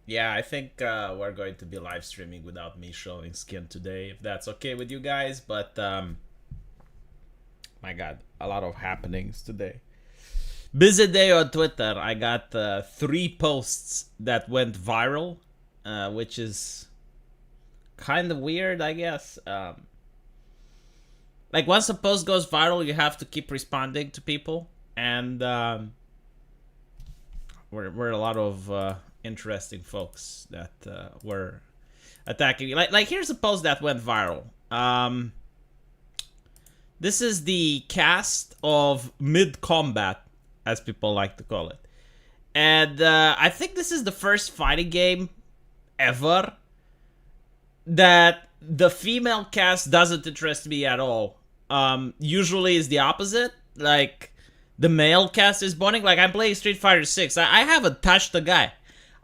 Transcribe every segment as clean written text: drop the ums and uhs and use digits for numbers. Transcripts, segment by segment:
Yeah, I think we're going to be live streaming without me showing skin today, if that's okay with you guys. But my God, a lot of happenings today. Busy day on Twitter. I got 3 posts that went viral, which is kind of weird, I guess. Like once a post goes viral, you have to keep responding to people, and we're a lot of interesting folks that were attacking. Like here's a post that went viral. This is the cast of Mid Kombat, as people like to call it, and I think this is the first fighting game ever that the female cast doesn't interest me at all. Usually is the opposite. Like the male cast is boring. Like I'm playing Street Fighter 6. I haven't touched the guy.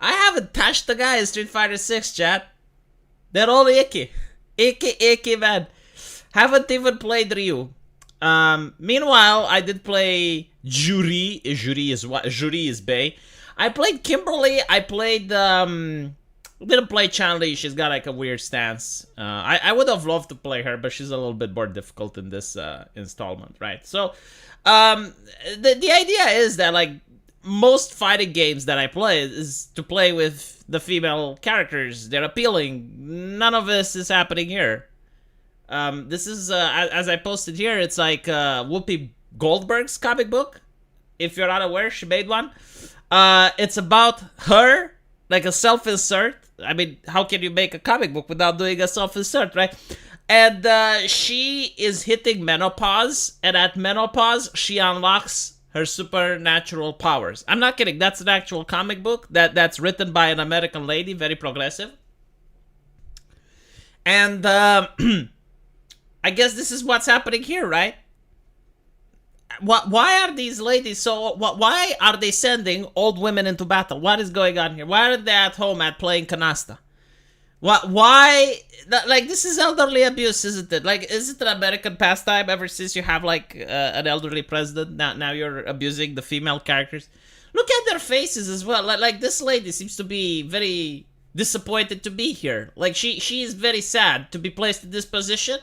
I haven't touched the guy in Street Fighter 6, chat. They're all icky. Icky, man. Haven't even played Ryu. Meanwhile, I did play Juri. Juri is what? Juri is Bay. I played Kimberly. I played didn't play Chun-Li. She's got like a weird stance. I would have loved to play her, but she's a little bit more difficult in this installment, right? So, the idea is that like most fighting games that I play is to play with the female characters. They're appealing. None of this is happening here. This is as I posted here. It's like Whoopi Goldberg's comic book. If you're not aware, she made one. It's about her, like a self-insert. I mean, how can you make a comic book without doing a self-insert, right? And she is hitting menopause, and at menopause, she unlocks her supernatural powers. I'm not kidding. That's an actual comic book that's written by an American lady, very progressive. And I guess this is what's happening here, right? Why are these ladies so... Why are they sending old women into battle? What is going on here? Why are they at home at playing canasta? Why... Like, this is elderly abuse, isn't it? Like, is it an American pastime ever since you have, like, an elderly president? Now you're abusing the female characters? Look at their faces as well. Like this lady seems to be very disappointed to be here. Like, she is very sad to be placed in this position.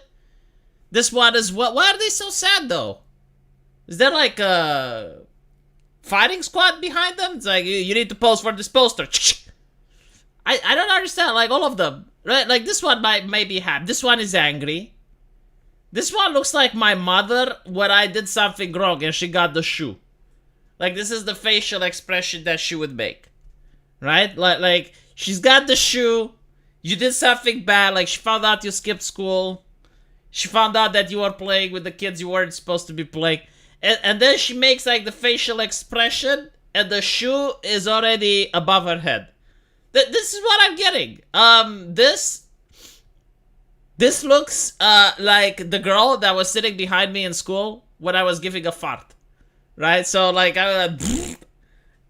This one is... Why are they so sad, though? Is there like a fighting squad behind them? It's like, you need to pose for this poster. I don't understand, like all of them. Right? Like this one may be happy. This one is angry. This one looks like my mother when I did something wrong and she got the shoe. Like this is the facial expression that she would make. Right? Like she's got the shoe. You did something bad. Like she found out you skipped school. She found out that you were playing with the kids you weren't supposed to be playing. And then she makes like the facial expression and the shoe is already above her head. This is what I'm getting. This looks like the girl that was sitting behind me in school when I was giving a fart. Right? So like I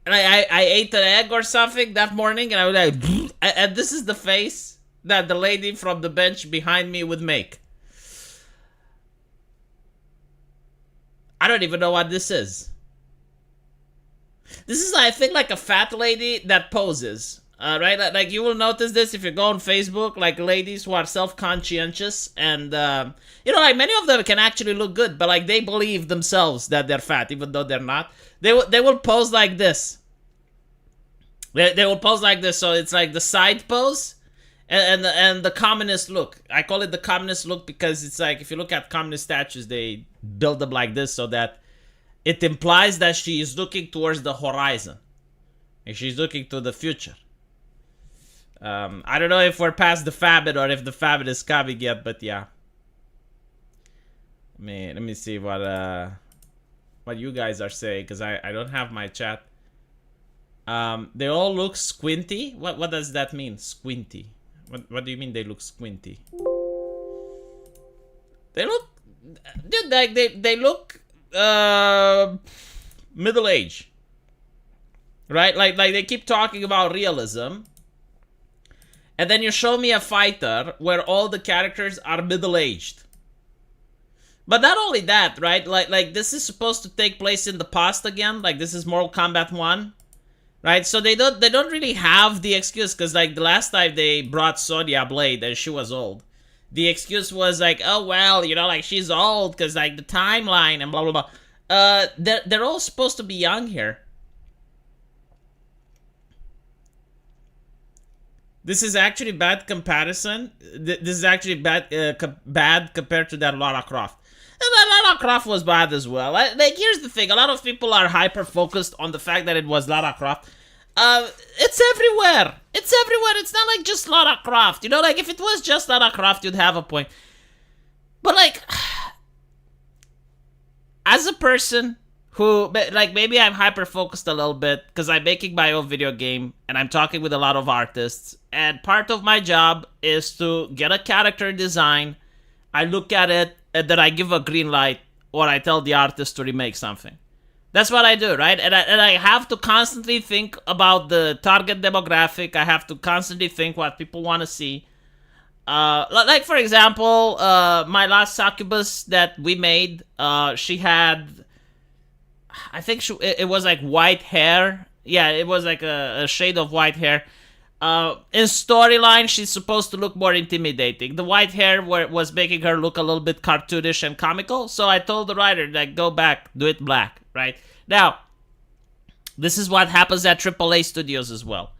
ate an egg or something that morning and I was like and this is the face that the lady from the bench behind me would make. I don't even know what this is. This is, I think, like a fat lady that poses. Right? Like, you will notice this if you go on Facebook. Like, ladies who are self-conscientious. And, like, many of them can actually look good. But, like, they believe themselves that they're fat, even though they're not. They will pose like this. They will pose like this. So, it's like the side pose. And the communist look. I call it the communist look because it's like, if you look at communist statues, they build them like this so that it implies that she is looking towards the horizon. And she's looking to the future. I don't know if we're past the famine or if the famine is coming yet, but yeah. Let me see what you guys are saying, because I don't have my chat. They all look squinty. What does that mean, squinty? What do you mean they look squinty? They look... Dude, like, they look... middle age. Right? Like they keep talking about realism. And then you show me a fighter where all the characters are middle-aged. But not only that, right? Like this is supposed to take place in the past again. Like this is Mortal Kombat 1, right? So they don't really have the excuse, because like the last time they brought Sonya Blade and she was old. The excuse was like, oh well, you know, like she's old because like the timeline and blah blah blah. They're all supposed to be young here. This is actually bad comparison. This is actually bad compared to that Lara Croft. And that Lara Croft was bad as well. Like, here's the thing. A lot of people are hyper-focused on the fact that it was Lara Croft. It's everywhere. It's everywhere. It's not like just Lara Croft. You know, like, if it was just Lara Croft, you'd have a point. But, like, as a person who, like, maybe I'm hyper-focused a little bit because I'm making my own video game and I'm talking with a lot of artists, and part of my job is to get a character design. I look at it, and then I give a green light, or I tell the artist to remake something. That's what I do, right? And I have to constantly think about the target demographic. I have to constantly think what people want to see. Like, for example, my last succubus that we made, she had, I think it was like white hair. Yeah, it was like a shade of white hair. In storyline, she's supposed to look more intimidating. The white hair was making her look a little bit cartoonish and comical, so I told the writer, like, go back, do it black, right? Now, this is what happens at AAA studios as well.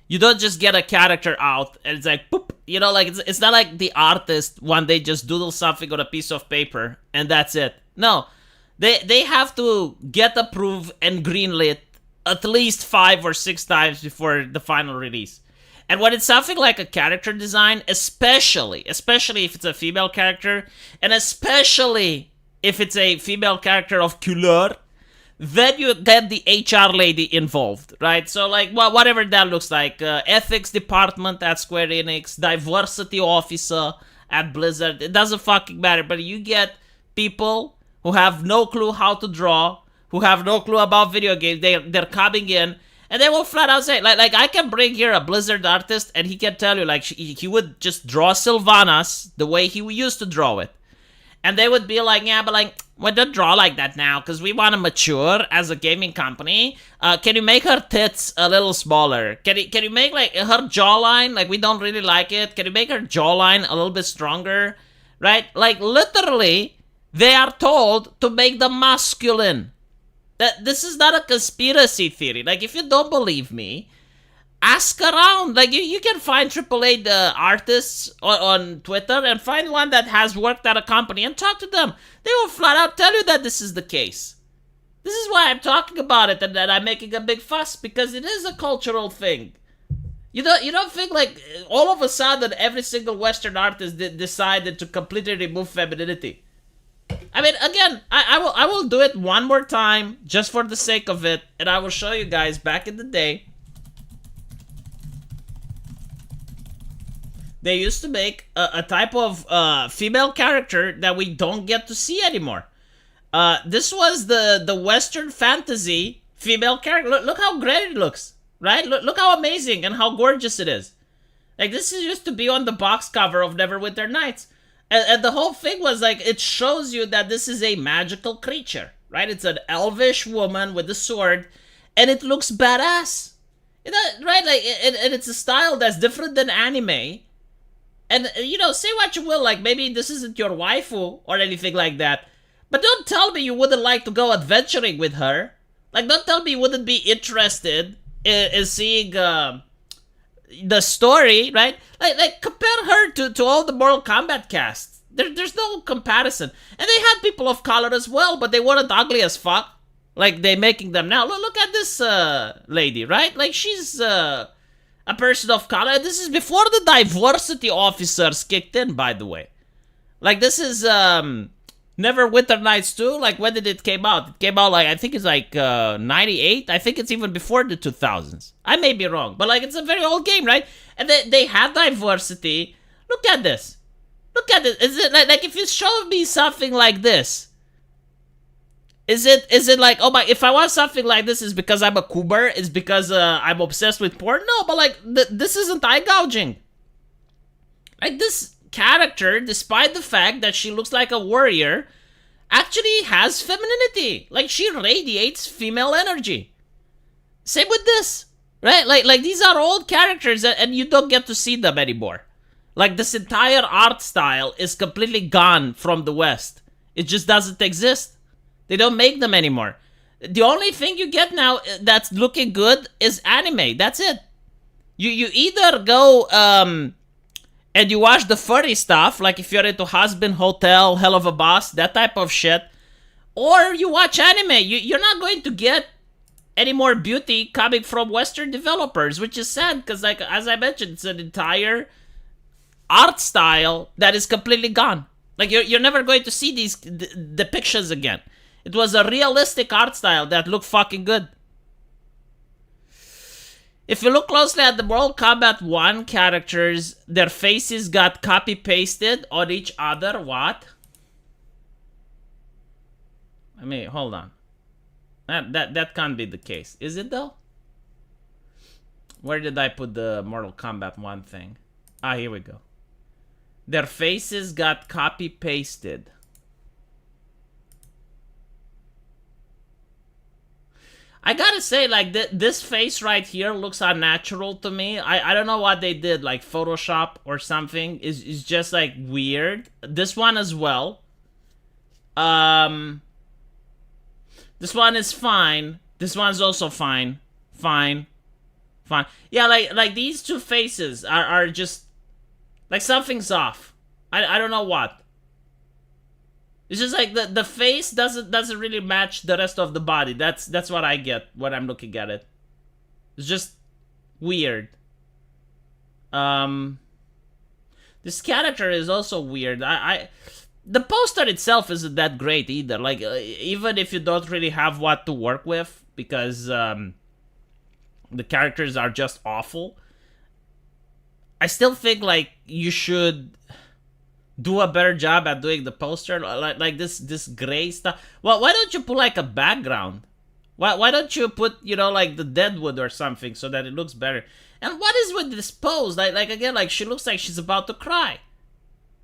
You don't just get a character out, and it's like, boop, you know, like, it's not like the artist, one day just doodle something on a piece of paper, and that's it. No, they have to get approved and greenlit at least 5 or 6 times before the final release. And when it's something like a character design, especially if it's a female character, and especially if it's a female character of couleur, then you get the HR lady involved, right? So, like, well, whatever that looks like, ethics department at Square Enix, diversity officer at Blizzard, it doesn't fucking matter, but you get people who have no clue how to draw, who have no clue about video games. They're coming in, and they will flat out say, like I can bring here a Blizzard artist, and he can tell you, like, he would just draw Sylvanas the way he used to draw it. And they would be like, yeah, but like, we don't draw like that now, because we want to mature as a gaming company. Can you make her tits a little smaller? Can you make, like, her jawline, like, we don't really like it. Can you make her jawline a little bit stronger? Right? Like, literally, they are told to make them masculine. This is not a conspiracy theory. Like, if you don't believe me, ask around. Like, you can find AAA artists on Twitter and find one that has worked at a company and talk to them. They will flat out tell you that this is the case. This is why I'm talking about it and that I'm making a big fuss, because it is a cultural thing. You don't think, like, all of a sudden every single Western artist decided to completely remove femininity. I mean, again, I will do it one more time just for the sake of it, and I will show you guys back in the day. They used to make a type of female character that we don't get to see anymore. This was the Western fantasy female character. Look how great it looks, right? Look how amazing and how gorgeous it is. Like, this used to be on the box cover of Neverwinter Nights. And the whole thing was, like, it shows you that this is a magical creature, right? It's an elvish woman with a sword, and it looks badass. You know, right? Like, and it's a style that's different than anime. And, you know, say what you will, like, maybe this isn't your waifu or anything like that, but don't tell me you wouldn't like to go adventuring with her. Like, don't tell me you wouldn't be interested in seeing the story, right? Like compare her to all the Mortal Kombat casts. There's no comparison. And they had people of color as well, but they weren't ugly as fuck, like they making them now. Look at this lady, right? Like, she's a person of color. This is before the diversity officers kicked in, by the way. Like, this is Neverwinter Nights 2. Like, when did it came out? It came out, like, I think it's like 98. I think it's even before the 2000s. I may be wrong, but like, it's a very old game, right? And they had diversity. Look at this. Look at this. Is it like if you show me something like this, is it like, oh my, if I want something like this, is because I'm a coomer? Is because I'm obsessed with porn? No, but like, this isn't eye gouging. Like, this character, despite the fact that she looks like a warrior, actually has femininity. Like, she radiates female energy. Same with this, right? Like these are old characters, and you don't get to see them anymore. Like, this entire art style is completely gone from the West. It just doesn't exist. They don't make them anymore. The only thing you get now that's looking good is anime. That's it. You either go and you watch the furry stuff, like if you're into Husband, Hotel, Hell of a Boss, that type of shit, or you watch anime. You're not going to get any more beauty coming from Western developers, which is sad, because, like, as I mentioned, it's an entire art style that is completely gone. Like, you're never going to see these depictions again. It was a realistic art style that looked fucking good. If you look closely at the Mortal Kombat 1 characters, their faces got copy-pasted on each other. What? I mean, hold on. That can't be the case. Is it, though? Where did I put the Mortal Kombat 1 thing? Ah, here we go. Their faces got copy-pasted. I gotta say, like, this face right here looks unnatural to me. I don't know what they did, like Photoshop or something. Is just, like, weird. This one as well. This one is fine. This one's also fine. Fine. Yeah, like these two faces are just, like, something's off. I don't know what. It's just like the face doesn't really match the rest of the body. That's what I get when I'm looking at it. It's just weird. This character is also weird. The poster itself isn't that great either. Like, even if you don't really have what to work with, because the characters are just awful, I still think, like, you should do a better job at doing the poster. Like this gray stuff. Well, why don't you put, like, a background? Why don't you put, you know, like, the Deadwood or something so that it looks better? And what is with this pose? Like again, like, she looks like she's about to cry.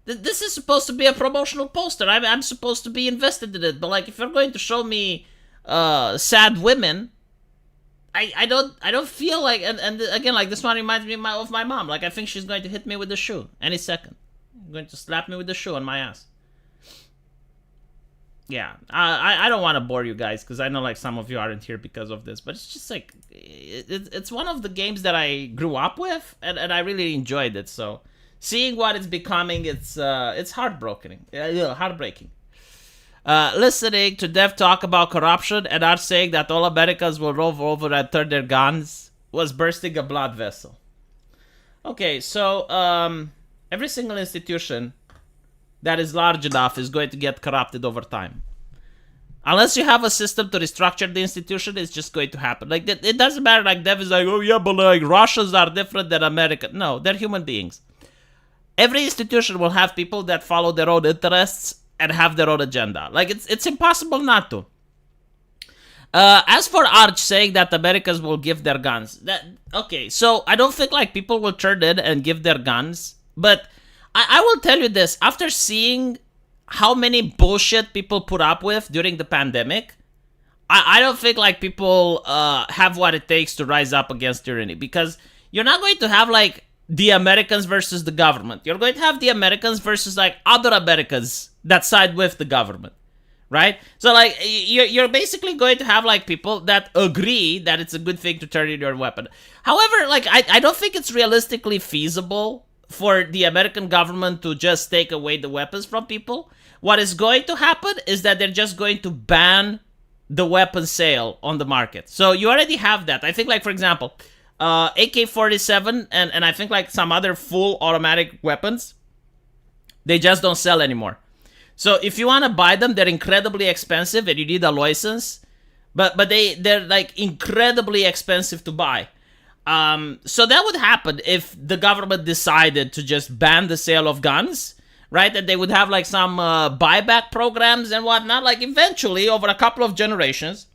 This is supposed to be a promotional poster. I'm supposed to be invested in it. But, like, if you're going to show me sad women, I don't feel like, and again, like, this one reminds me of my mom. Like, I think she's going to hit me with the shoe any second. Going to slap me with the shoe on my ass. Yeah, I don't want to bore you guys, because I know, like, some of you aren't here because of this, but it's just like, it's one of the games that I grew up with, and I really enjoyed it. So seeing what it's becoming, it's heartbreaking. Listening to Dev talk about corruption and are saying that all Americans will roll over and turn their guns was bursting a blood vessel. Okay, so every single institution that is large enough is going to get corrupted over time. Unless you have a system to restructure the institution, it's just going to happen. Like, it doesn't matter, like, Dev is like, oh yeah, but, like, Russians are different than America. No, they're human beings. Every institution will have people that follow their own interests and have their own agenda. Like, it's impossible not to. As for Arch saying that Americans will give their guns, okay, so I don't think, like, people will turn in and give their guns, but I will tell you this, after seeing how many bullshit people put up with during the pandemic, I don't think, like, people have what it takes to rise up against tyranny, because you're not going to have, like, the Americans versus the government. You're going to have the Americans versus, like, other Americans that side with the government, right? So, like, you're basically going to have, like, people that agree that it's a good thing to turn in your weapon. However, like, I don't think it's realistically feasible for the American government to just take away the weapons from people. What is going to happen is that they're just going to ban the weapon sale on the market. So you already have that. I think, like, for example, AK-47 and I think, like, some other full automatic weapons, they just don't sell anymore. So if you want to buy them, they're incredibly expensive and you need a license. But they're like incredibly expensive to buy. So that would happen if the government decided to just ban the sale of guns, right? And they would have, like, some buyback programs and whatnot. Like, eventually, over a couple of generations,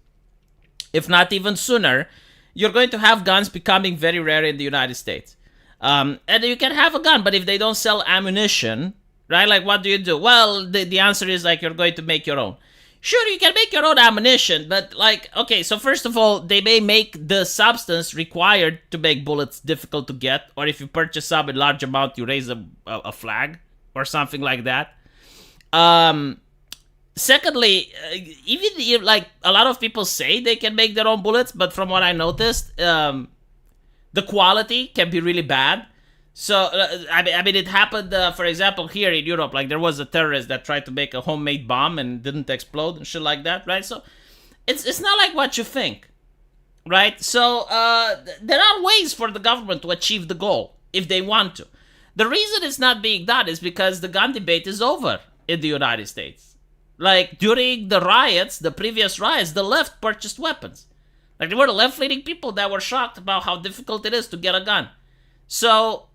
if not even sooner, you're going to have guns becoming very rare in the United States. And you can have a gun, but if they don't sell ammunition, right? Like, what do you do? Well, the answer is like you're going to make your own. Sure, you can make your own ammunition, but like, okay, so first of all, they may make the substance required to make bullets difficult to get, or if you purchase some in large amount, you raise a flag or something like that. Um, Secondly, even if, like, a lot of people say they can make their own bullets, but from what I noticed, the quality can be really bad. So I mean, it happened. For example, here in Europe, like there was a terrorist that tried to make a homemade bomb and didn't explode and shit like that, right? So it's not like what you think, right? So there are ways for the government to achieve the goal if they want to. The reason it's not being done is because the gun debate is over in the United States. Like during the riots, the previous riots, the left purchased weapons. Like there were left-leaning people that were shocked about how difficult it is to get a gun. So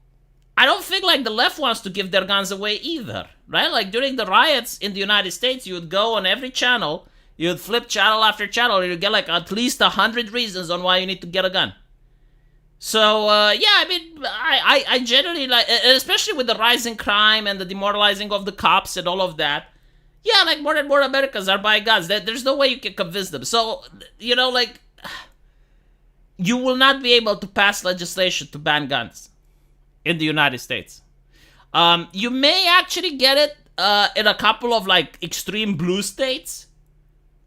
I don't think like the left wants to give their guns away either, right? Like during the riots in the United States, you would go on every channel, you would flip channel after channel, and you'd get like at least 100 reasons on why you need to get a gun. So yeah, I mean, I generally like, especially with the rising crime and the demoralizing of the cops and all of that. Yeah, like more and more Americans are buying guns. There's no way you can convince them. So, you know, like, you will not be able to pass legislation to ban guns in the United States. You may actually get it in a couple of like extreme blue states,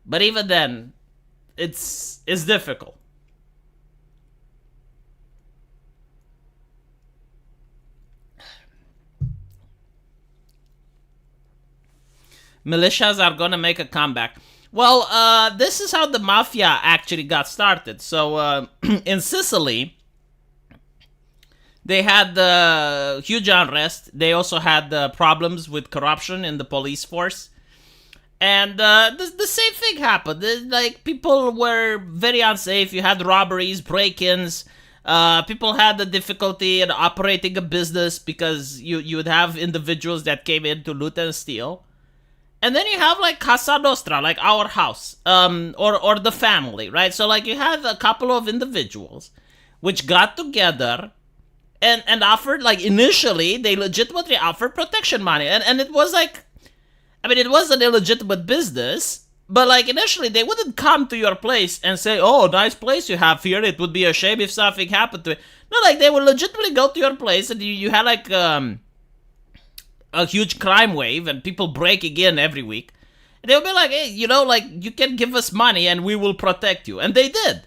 but even then, it's difficult. Militias are gonna make a comeback. Well, this is how the mafia actually got started. So, in Sicily, they had huge unrest. They also had problems with corruption in the police force. And the same thing happened. Like, people were very unsafe. You had robberies, break-ins. People had the difficulty in operating a business because you would have individuals that came in to loot and steal. And then you have like Casa Nostra, like our house, or the family, right? So like you have a couple of individuals which got together and offered, like, initially they legitimately offered protection money, and it was like, I mean, it was an illegitimate business, but like initially they wouldn't come to your place and say, "Oh, nice place you have here. It would be a shame if something happened to it." No, like they would legitimately go to your place, and you had like a huge crime wave and people breaking in every week. And they'll be like, "Hey, you know, like, you can give us money and we will protect you." And they did.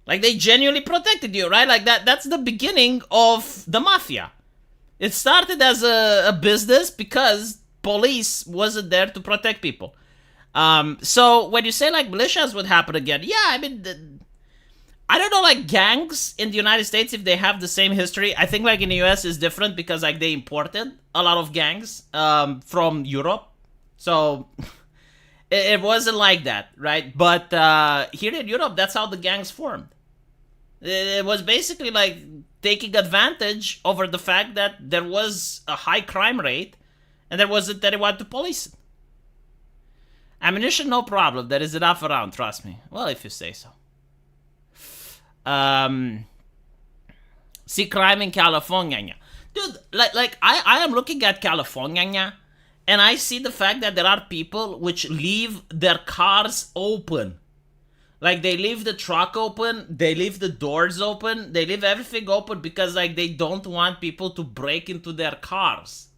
Like, they genuinely protected you, right? Like, that's the beginning of the mafia. It started as a business because police wasn't there to protect people. So when you say, like, militias would happen again, yeah, I mean, I don't know, like, gangs in the United States, if they have the same history. I think, like, in the US is different because, like, they imported a lot of gangs from Europe. So it wasn't like that, right? But here in Europe, that's how the gangs formed. It was basically, like, taking advantage over the fact that there was a high crime rate and there wasn't anyone to police it. Ammunition, no problem. There is enough around, trust me. Well, if you say so. See crime in California. Dude, like I am looking at California and I see the fact that there are people which leave their cars open. Like, they leave the truck open, they leave the doors open, they leave everything open because, like, they don't want people to break into their cars.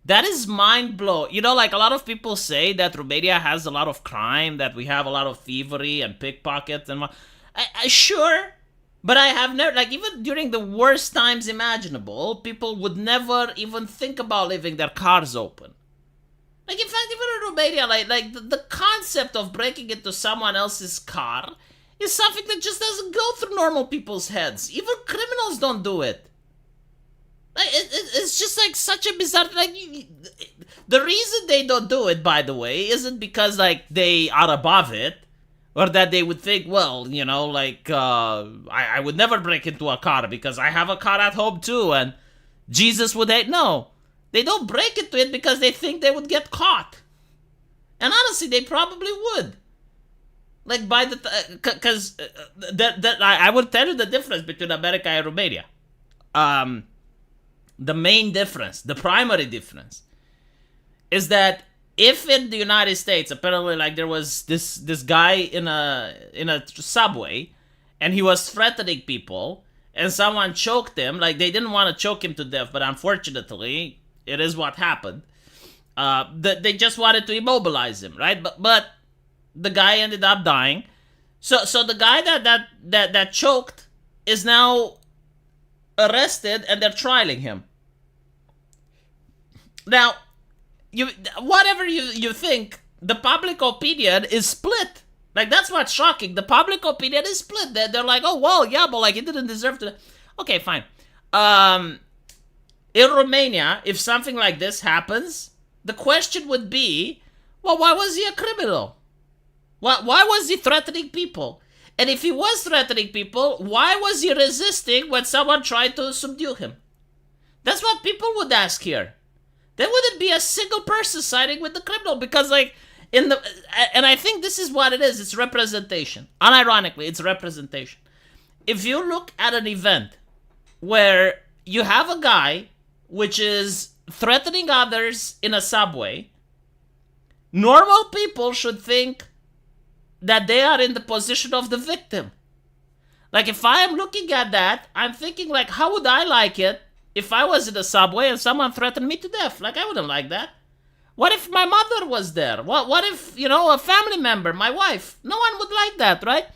That is mind-blowing. You know, like, a lot of people say that Romania has a lot of crime, that we have a lot of thievery and pickpockets and I sure, but I have never, like, even during the worst times imaginable, people would never even think about leaving their cars open. Like, in fact, even in Romania, like the concept of breaking into someone else's car is something that just doesn't go through normal people's heads. Even criminals don't do it. Like, it's just, like, such a bizarre, like, the reason they don't do it, by the way, isn't because, like, they are above it, or that they would think, well, you know, like, I would never break into a car because I have a car at home too, and Jesus would hate. No. They don't break into it because they think they would get caught. And honestly, they probably would. Like, by the because I would tell you the difference between America and Romania. The the main difference, the primary difference, is that if in the United States, apparently, like, there was this guy in a subway, and he was threatening people, and someone choked him, like, they didn't want to choke him to death, but unfortunately, it is what happened. They just wanted to immobilize him, right? But the guy ended up dying. So the guy that choked is now arrested, and they're trialing him. Now, whatever you think, the public opinion is split. Like, that's what's shocking. The public opinion is split. They're like, oh, well, yeah, but, like, he didn't deserve to. Okay, fine. In Romania, if something like this happens, the question would be, well, why was he a criminal? Why was he threatening people? And if he was threatening people, why was he resisting when someone tried to subdue him? That's what people would ask here. There wouldn't be a single person siding with the criminal, because, like, and I think this is what it is. It's representation. Unironically, it's representation. If you look at an event where you have a guy which is threatening others in a subway, normal people should think that they are in the position of the victim. Like, if I am looking at that, I'm thinking, like, how would I like it if I was in a subway and someone threatened me to death? Like, I wouldn't like that. What if my mother was there? What if, a family member, my wife? No one would like that, right?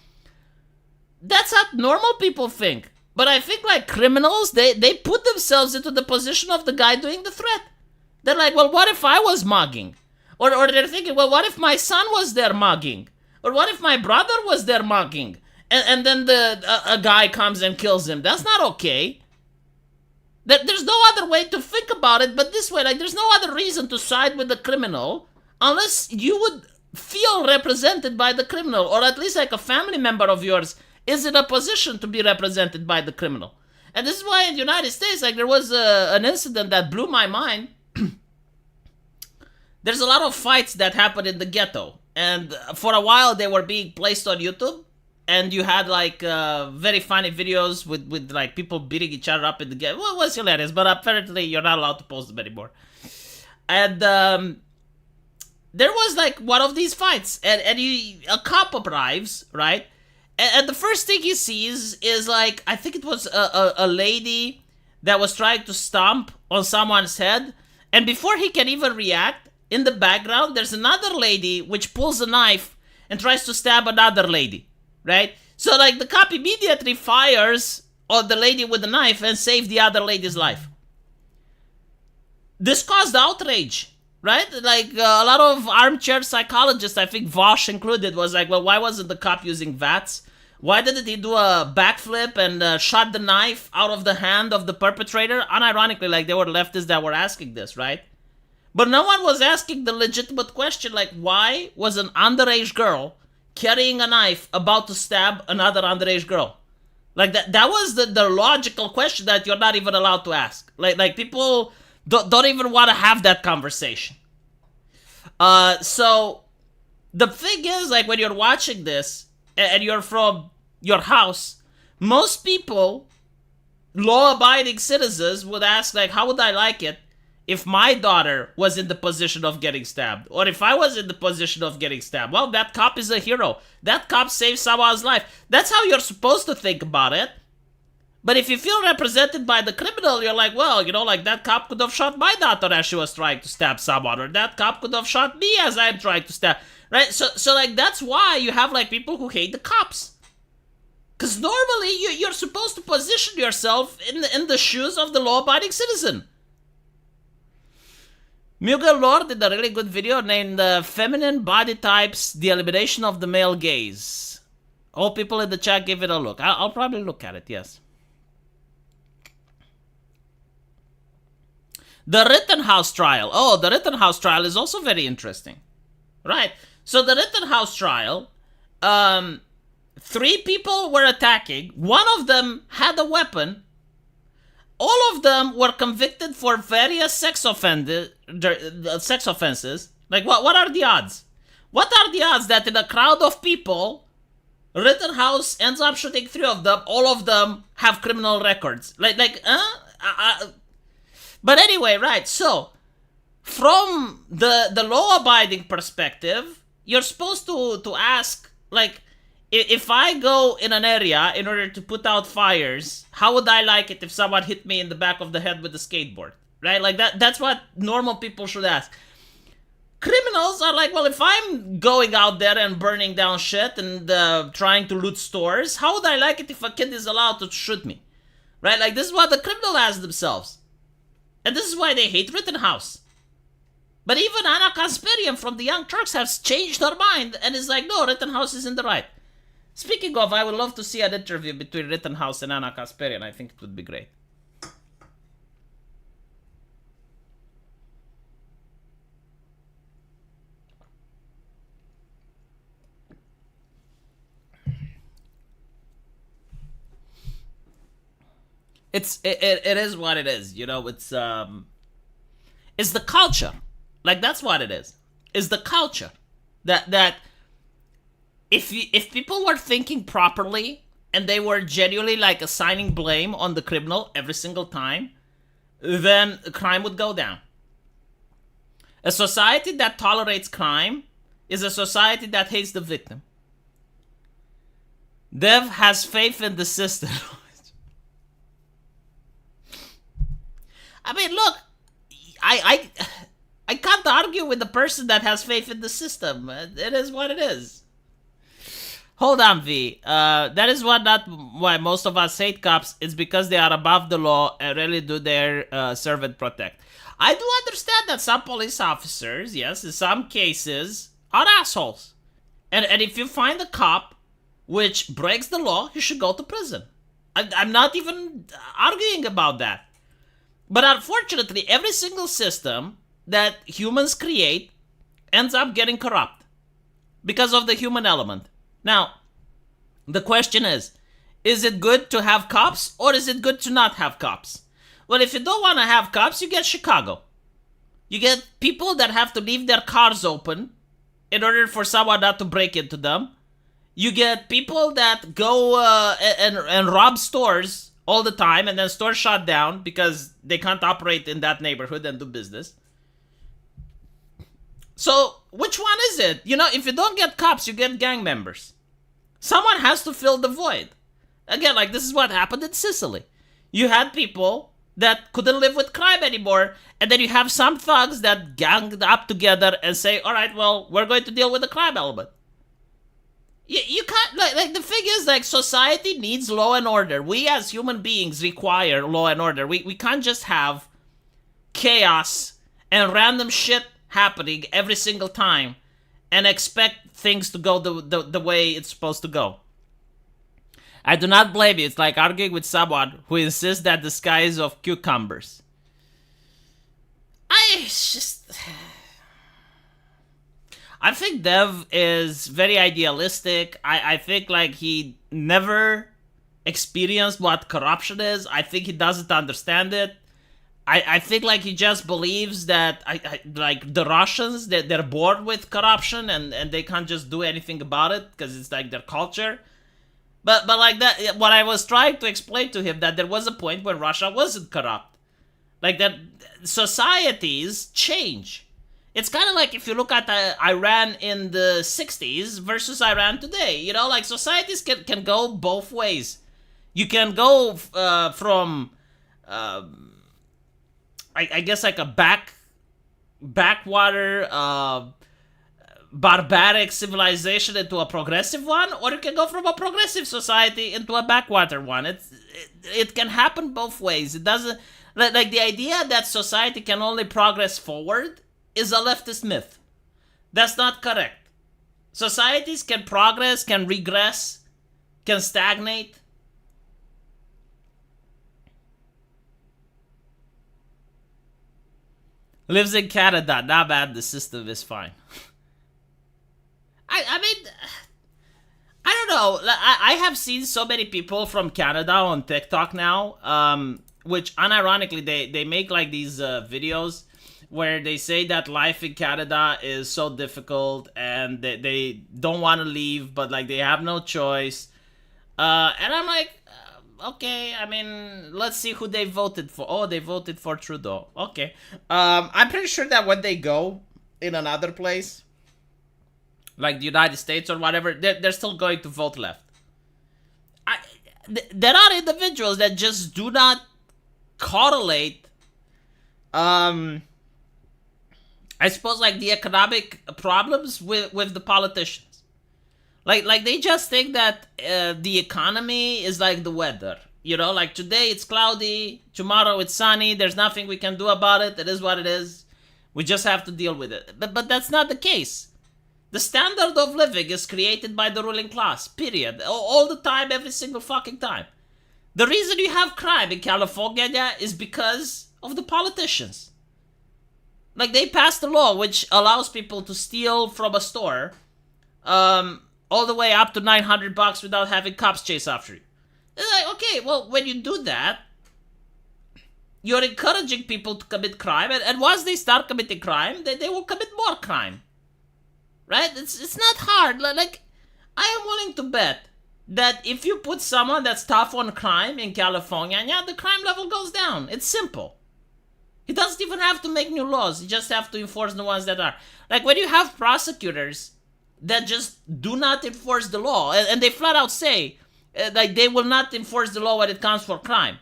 That's how normal people think. But I think, like, criminals, they put themselves into the position of the guy doing the threat. They're like, well, what if I was mugging? Or they're thinking, well, what if my son was there mugging? Or what if my brother was there mugging? And then a guy comes and kills him. That's not okay. There's no other way to think about it but this way. Like, there's no other reason to side with the criminal unless you would feel represented by the criminal, or at least, like, a family member of yours is in a position to be represented by the criminal. And this is why in the United States, like, there was an incident that blew my mind. There's a lot of fights that happened in the ghetto, and for a while they were being placed on YouTube. And you had, like, very funny videos with like, people beating each other up in the game. Well, it was hilarious, but apparently you're not allowed to post them anymore. And there was, like, one of these fights. And a cop arrives, right? And the first thing he sees is, like, I think it was a lady that was trying to stomp on someone's head. And before he can even react, in the background, there's another lady which pulls a knife and tries to stab another lady. Right? So, like, the cop immediately fires on the lady with the knife and saves the other lady's life. This caused outrage, right? Like, a lot of armchair psychologists, I think Vosh included, was like, well, why wasn't the cop using VATS? Why didn't he do a backflip and shot the knife out of the hand of the perpetrator? Unironically, like, there were leftists that were asking this, right? But no one was asking the legitimate question, like, why was an underage girl carrying a knife about to stab another underage girl? Like, that was the logical question that you're not even allowed to ask. Like people don't even want to have that conversation. So the thing is, like, when you're watching this and you're from your house, most people, law-abiding citizens, would ask, like, how would I like it if my daughter was in the position of getting stabbed? Or if I was in the position of getting stabbed? Well, that cop is a hero. That cop saved someone's life. That's how you're supposed to think about it. But if you feel represented by the criminal, you're like, well, like, that cop could have shot my daughter as she was trying to stab someone. Or that cop could have shot me as I'm trying to stab. Right? So like, that's why you have, like, people who hate the cops. Because normally, you're supposed to position yourself in the shoes of the law-abiding citizen. Miguel Lord did a really good video named Feminine Body Types, The Elimination of the Male Gaze. All people in the chat give it a look. I'll probably look at it, yes. The Rittenhouse trial. Oh, the Rittenhouse trial is also very interesting. Right. So the Rittenhouse trial, 3 people were attacking. One of them had a weapon. All of them were convicted for various sex offenses. Like, what are the odds? What are the odds that in a crowd of people, Rittenhouse ends up shooting 3 of them, all of them have criminal records? But anyway, right, so from the law-abiding perspective, you're supposed to ask, like, if I go in an area in order to put out fires, how would I like it if someone hit me in the back of the head with a skateboard? Right? Like that's what normal people should ask. Criminals are like, well, if I'm going out there and burning down shit and trying to loot stores, how would I like it if a kid is allowed to shoot me? Right? Like, this is what the criminal asks themselves. And this is why they hate Rittenhouse. But even Anna Kasparian from the Young Turks has changed her mind and is like, no, Rittenhouse is in the right. Speaking of, I would love to see an interview between Rittenhouse and Anna Kasparian. I think it would be great. It is what it is, you know. It's the culture, like that's what it is. Is the culture that if people were thinking properly and they were genuinely like assigning blame on the criminal every single time, then crime would go down. A society that tolerates crime is a society that hates the victim. Dev has faith in the system. I mean, look, I can't argue with the person that has faith in the system. It is what it is. Hold on, V. That is not why most of us hate cops. It's because they are above the law and really do their serve and protect. I do understand that some police officers, yes, in some cases, are assholes. And if you find a cop which breaks the law, he should go to prison. I'm not even arguing about that. But unfortunately, every single system that humans create ends up getting corrupt because of the human element. Now, the question is it good to have cops or is it good to not have cops? Well, if you don't want to have cops, you get Chicago. You get people that have to leave their cars open in order for someone not to break into them. You get people that go and rob stores all the time, and then stores shut down because they can't operate in that neighborhood and do business. So, which one is it? You know, if you don't get cops, you get gang members. Someone has to fill the void. Again, like this is what happened in Sicily. You had people that couldn't live with crime anymore, and then you have some thugs that ganged up together and say, all right, well, we're going to deal with the crime element. You can't, like the thing is, like, society needs law and order. We as human beings require law and order. We can't just have chaos and random shit happening every single time and expect things to go the way it's supposed to go. I do not blame you. It's like arguing with someone who insists that the sky is of cucumbers. I think Dev is very idealistic. I think like he never experienced what corruption is. I think he doesn't understand it. I think like he just believes that like the Russians, they're bored with corruption and they can't just do anything about it because it's like their culture. But like that, what I was trying to explain to him, that there was a point when Russia wasn't corrupt. Like that societies change. It's kind of like if you look at Iran in the 60s versus Iran today. You know, like societies can go both ways. You can go from, I guess, like a backwater, barbaric civilization into a progressive one, or you can go from a progressive society into a backwater one. It can happen both ways. It doesn't, like the idea that society can only progress forward is a leftist myth. That's not correct. Societies can progress, can regress, can stagnate. Lives in Canada. Not bad. The system is fine. I mean, I don't know. I have seen so many people from Canada on TikTok now, which unironically they make like these videos where they say that life in Canada is so difficult and they don't want to leave, but like they have no choice. And I'm like, okay, I mean, let's see who they voted for. Oh, they voted for Trudeau. Okay. I'm pretty sure that when they go in another place, like the United States or whatever, they're still going to vote left. I, there are individuals that just do not correlate, um, I suppose, like the economic problems with the politicians. Like they just think that the economy is like the weather. You know, like today it's cloudy, tomorrow it's sunny. There's nothing we can do about it. It is what it is. We just have to deal with it. But that's not the case. The standard of living is created by the ruling class. Period. All the time, every single fucking time. The reason you have crime in California is because of the politicians. Like they passed a law which allows people to steal from a store, all the way up to $900 without having cops chase after you. It's like, okay, well, when you do that, you're encouraging people to commit crime, and once they start committing crime, they will commit more crime. Right? It's not hard. Like, I am willing to bet that if you put someone that's tough on crime in California, yeah, the crime level goes down. It's simple. He doesn't even have to make new laws. You just have to enforce the ones that are. Like, when you have prosecutors that just do not enforce the law, and they flat out say, like, they will not enforce the law when it comes for crime.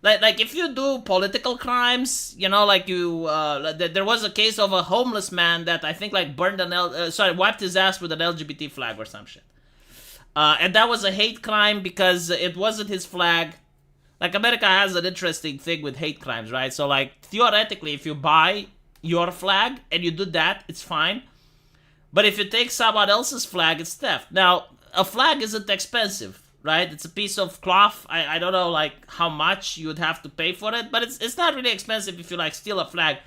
Like if you do political crimes, you know, like you, there was a case of a homeless man that I think like burned wiped his ass with an LGBT flag or some shit. And that was a hate crime because it wasn't his flag. Like America has an interesting thing with hate crimes, right? So like theoretically, if you buy your flag and you do that, it's fine. But if you take someone else's flag, it's theft. Now, a flag isn't expensive, right? It's a piece of cloth. I don't know like how much you would have to pay for it, but it's not really expensive if you like steal a flag.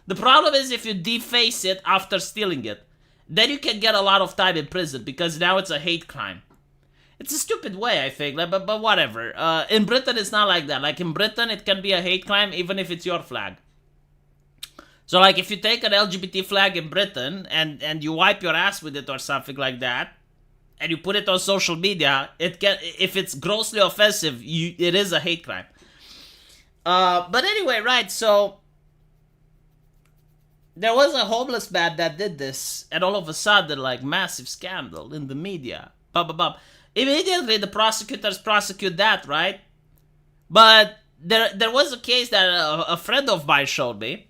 The problem is if you deface it after stealing it, then you can get a lot of time in prison because now it's a hate crime. It's a stupid way, I think, but whatever. In Britain, it's not like that. Like in Britain, it can be a hate crime even if it's your flag. So like if you take an LGBT flag in Britain and you wipe your ass with it or something like that, and you put it on social media, it can, if it's grossly offensive, it is a hate crime. But anyway, right, so there was a homeless man that did this, and all of a sudden, like, massive scandal in the media. Immediately, the prosecutors prosecute that, right? But there was a case that a friend of mine showed me.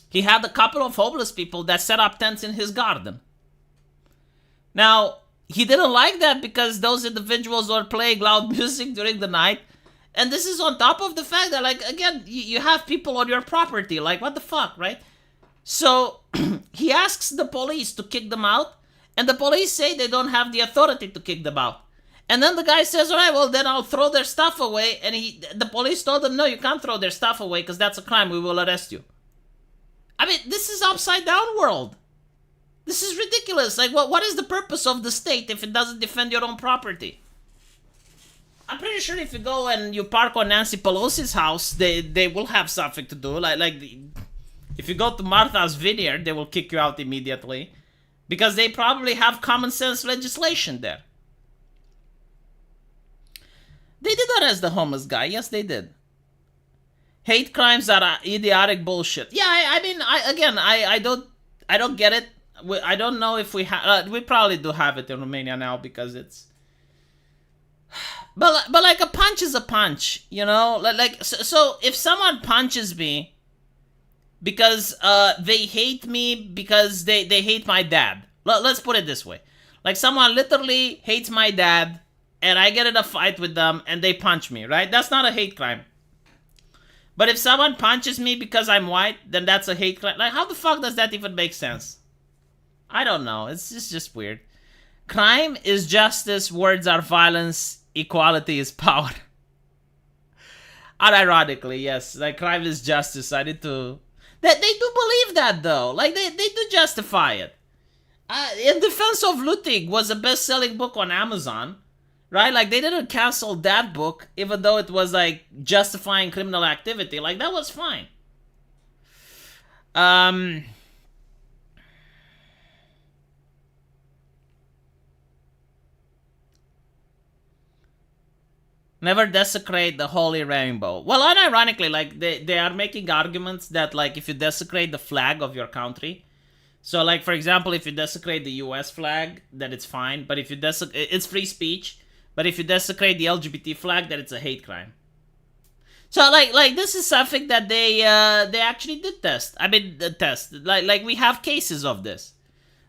He had a couple of homeless people that set up tents in his garden. Now, he didn't like that because those individuals were playing loud music during the night. And this is on top of the fact that, like, again, you have people on your property. Like, what the fuck, right? So, he asks the police to kick them out. And the police say they don't have the authority to kick them out. And then the guy says, all right, well, then I'll throw their stuff away. And the police told him, no, you can't throw their stuff away because that's a crime. We will arrest you. I mean, this is upside down world. This is ridiculous. Like, what is the purpose of the state if it doesn't defend your own property? I'm pretty sure if you go and you park on Nancy Pelosi's house, they will have something to do. If you go to Martha's Vineyard, they will kick you out immediately. Because they probably have common sense legislation there. They did arrest the homeless guy. Yes, they did. Hate crimes are idiotic bullshit. Yeah, I don't get it. I don't know if we have. We probably do have it in Romania now because it's. But like a punch is a punch, you know. So if someone punches me because they hate me because they hate my dad. Let's put it this way: like someone literally hates my dad, and I get in a fight with them, and they punch me. Right? That's not a hate crime. But if someone punches me because I'm white, then that's a hate crime. Like, how the fuck does that even make sense? I don't know. It's just weird. Crime is justice, words are violence, equality is power. Unironically, yes. Like, crime is justice. I need to... They do believe that, though. Like, they do justify it. In Defense of Looting was a best-selling book on Amazon. Right? Like, they didn't cancel that book, even though it was, like, justifying criminal activity. Like, that was fine. Never desecrate the holy rainbow. Well, unironically, like they are making arguments that like if you desecrate the flag of your country, so like for example, if you desecrate the U.S. flag, then it's fine. But if you it's free speech. But if you desecrate the LGBT flag, then it's a hate crime. So like this is something that they actually did test. I mean, test like we have cases of this.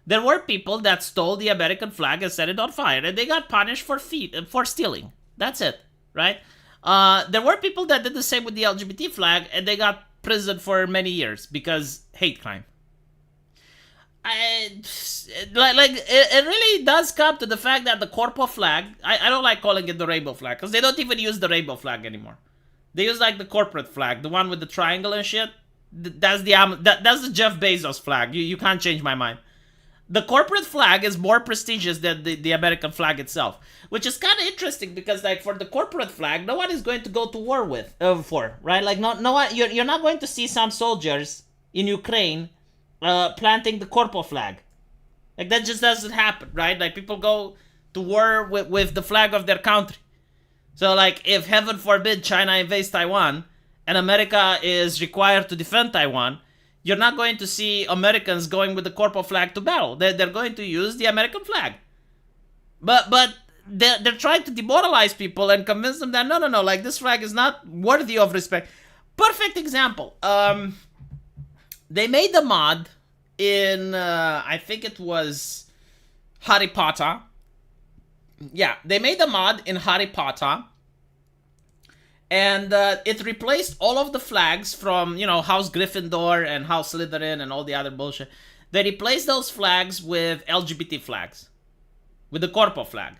There were people that stole the American flag and set it on fire, and they got punished for stealing. That's it. Right? There were people that did the same with the LGBT flag, and they got prison for many years because hate crime. It really does come to the fact that the corpo flag, I don't like calling it the rainbow flag, because they don't even use the rainbow flag anymore. They use like the corporate flag, the one with the triangle and shit. That's the Jeff Bezos flag. You can't change my mind. The corporate flag is more prestigious than the American flag itself, which is kind of interesting because, like, for the corporate flag, no one is going to go to war for, right? Like, no one, you're not going to see some soldiers in Ukraine planting the corpo flag. Like, that just doesn't happen, right? Like, people go to war with the flag of their country. So, like, if heaven forbid China invades Taiwan and America is required to defend Taiwan, you're not going to see Americans going with the corpo flag to battle. They're going to use the American flag. But they're trying to demoralize people and convince them that no, like this flag is not worthy of respect. Perfect example. They made the mod in, I think it was Harry Potter. Yeah, they made the mod in Harry Potter. And it replaced all of the flags from, House Gryffindor and House Slytherin and all the other bullshit. They replaced those flags with LGBT flags. With the corpo flag.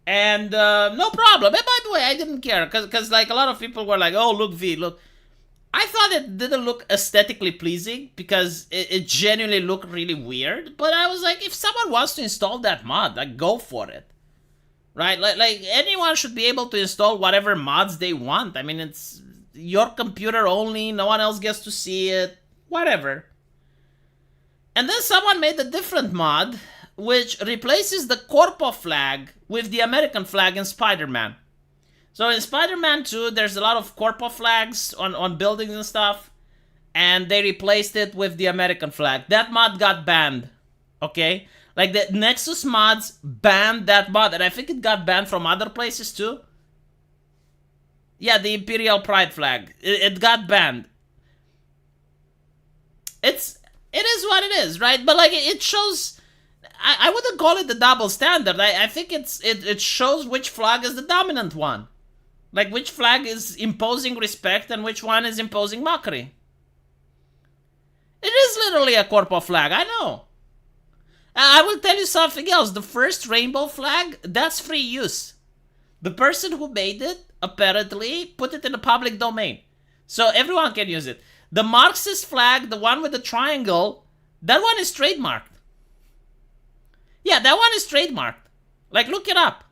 And no problem. And by the way, I didn't care. Because like, a lot of people were like, oh, look, V, look. I thought it didn't look aesthetically pleasing. Because it genuinely looked really weird. But I was like, if someone wants to install that mod, like, go for it. Right? Like anyone should be able to install whatever mods they want. I mean, it's your computer only. No one else gets to see it. Whatever. And then someone made a different mod, which replaces the corpo flag with the American flag in Spider-Man. So in Spider-Man 2, there's a lot of corpo flags on buildings and stuff. And they replaced it with the American flag. That mod got banned. Okay? Like, the Nexus mods banned that mod, and I think it got banned from other places too. Yeah, the Imperial Pride flag. It got banned. It is what it is, right? But, like, it shows... I wouldn't call it the double standard. I think it shows which flag is the dominant one. Like, which flag is imposing respect and which one is imposing mockery. It is literally a corpo flag, I know. I will tell you something else. The first rainbow flag, that's free use. The person who made it, apparently, put it in the public domain. So everyone can use it. The Marxist flag, the one with the triangle, that one is trademarked. Yeah, that one is trademarked. Like, look it up.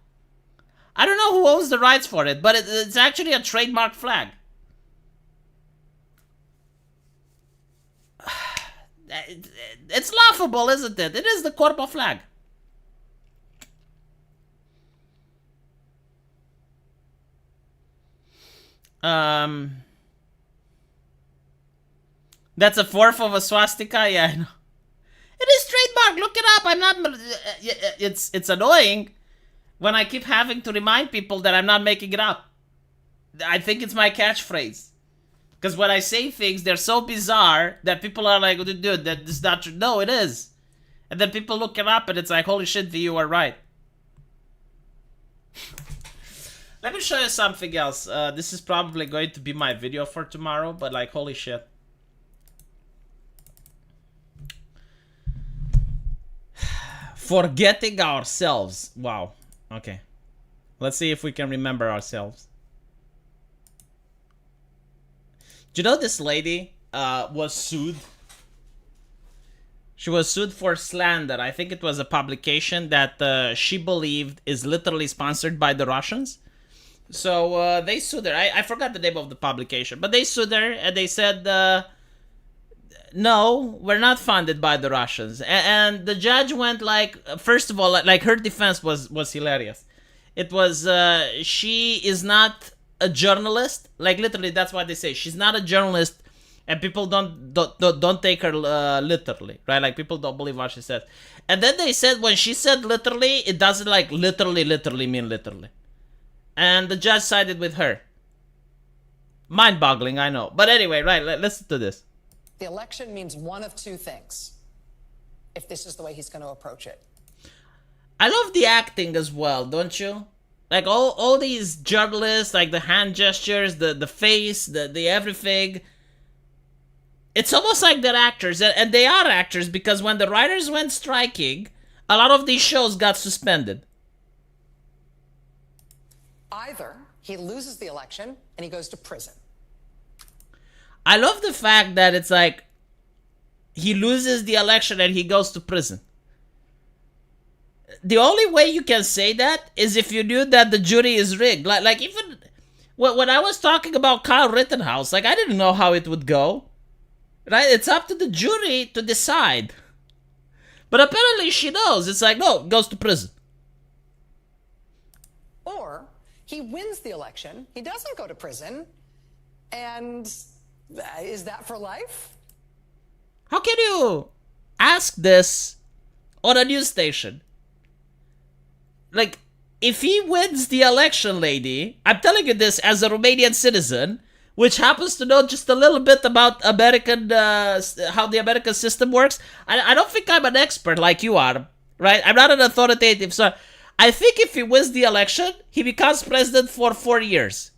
I don't know who owns the rights for it, but it's actually a trademarked flag. It's laughable, isn't it? It is the corpo flag. That's a fourth of a swastika? Yeah, I know. It is trademark. Look it up. I'm not... It's annoying when I keep having to remind people that I'm not making it up. I think it's my catchphrase. Because when I say things, they're so bizarre that people are like, dude, that's not true. No, it is. And then people look it up and it's like, holy shit, V, you are right. Let me show you something else. This is probably going to be my video for tomorrow, but like, holy shit. Forgetting ourselves. Wow. Okay. Let's see if we can remember ourselves. Do you know this lady was sued? She was sued for slander. I think it was a publication that she believed is literally sponsored by the Russians. So they sued her. I forgot the name of the publication, but they sued her and they said, no, we're not funded by the Russians. And the judge went like, first of all, like her defense was hilarious. It was she is not a journalist. Like literally, that's what they say. She's not a journalist, and people don't take her literally, right? Like people don't believe what she says. And then they said when she said literally, it doesn't like literally mean literally. And the judge sided with her. Mind-boggling, I know. But anyway, right, listen to this. The election means one of two things, if this is the way he's going to approach it. I love the acting as well, don't you? Like all these journalists, like the hand gestures, the face, the everything. It's almost like they're actors, and they are actors because when the writers went striking, a lot of these shows got suspended. Either he loses the election and he goes to prison. I love the fact that it's like he loses the election and he goes to prison. The only way you can say that is if you knew that the jury is rigged. Like even when I was talking about Kyle Rittenhouse, like I didn't know how it would go. Right? It's up to the jury to decide. But apparently she knows. It's like, no, goes to prison. Or he wins the election, he doesn't go to prison, and is that for life? How can you ask this on a news station? Like, if he wins the election, lady, I'm telling you this as a Romanian citizen, which happens to know just a little bit about American, how the American system works. I don't think I'm an expert like you are, right? I'm not an authoritative, so I think if he wins the election, he becomes president for 4 years.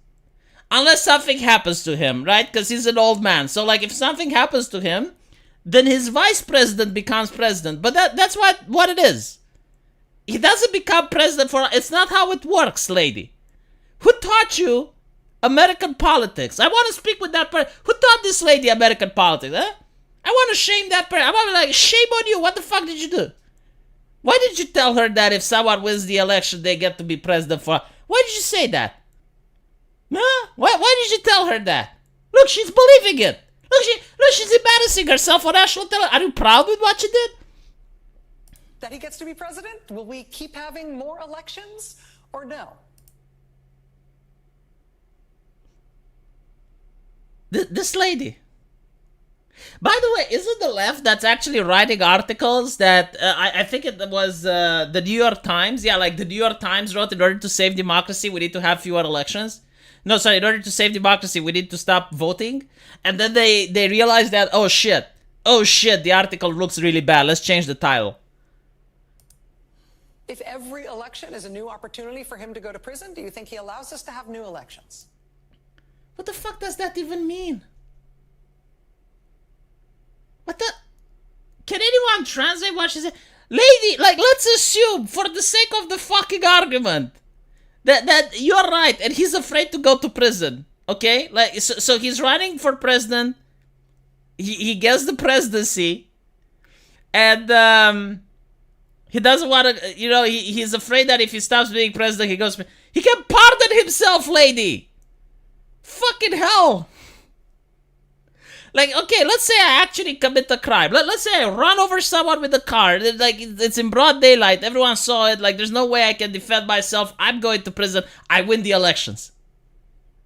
Unless something happens to him, right? Because he's an old man. So, like, if something happens to him, then his vice president becomes president. But that's what it is. He doesn't become president for... It's not how it works, lady. Who taught you American politics? I want to speak with that person. Who taught this lady American politics, huh? I want to shame that person. I want to be like, shame on you. What the fuck did you do? Why did you tell her that if someone wins the election, they get to be president for... Why did you say that? Huh? Why did you tell her that? Look, she's believing it. Look, she's embarrassing herself on national television. Are you proud with what you did? That he gets to be president? Will we keep having more elections or no? This lady. By the way, isn't the left that's actually writing articles that I think it was the New York Times? Yeah, like the New York Times wrote, in order to save democracy, we need to have fewer elections. No, sorry, in order to save democracy, we need to stop voting. And then they realized that, oh shit, the article looks really bad. Let's change the title. If every election is a new opportunity for him to go to prison, do you think he allows us to have new elections? What the fuck does that even mean? What the... Can anyone translate what she said? Lady, like, let's assume, for the sake of the fucking argument, that you're right, and he's afraid to go to prison, okay? Like, so he's running for president, he gets the presidency, and, he doesn't want to, you know, he's afraid that if he stops being president, he can pardon himself, lady! Fucking hell! Like, okay, let's say I actually commit a crime. Let's say I run over someone with a car. Like, it's in broad daylight. Everyone saw it. Like, there's no way I can defend myself. I'm going to prison. I win the elections.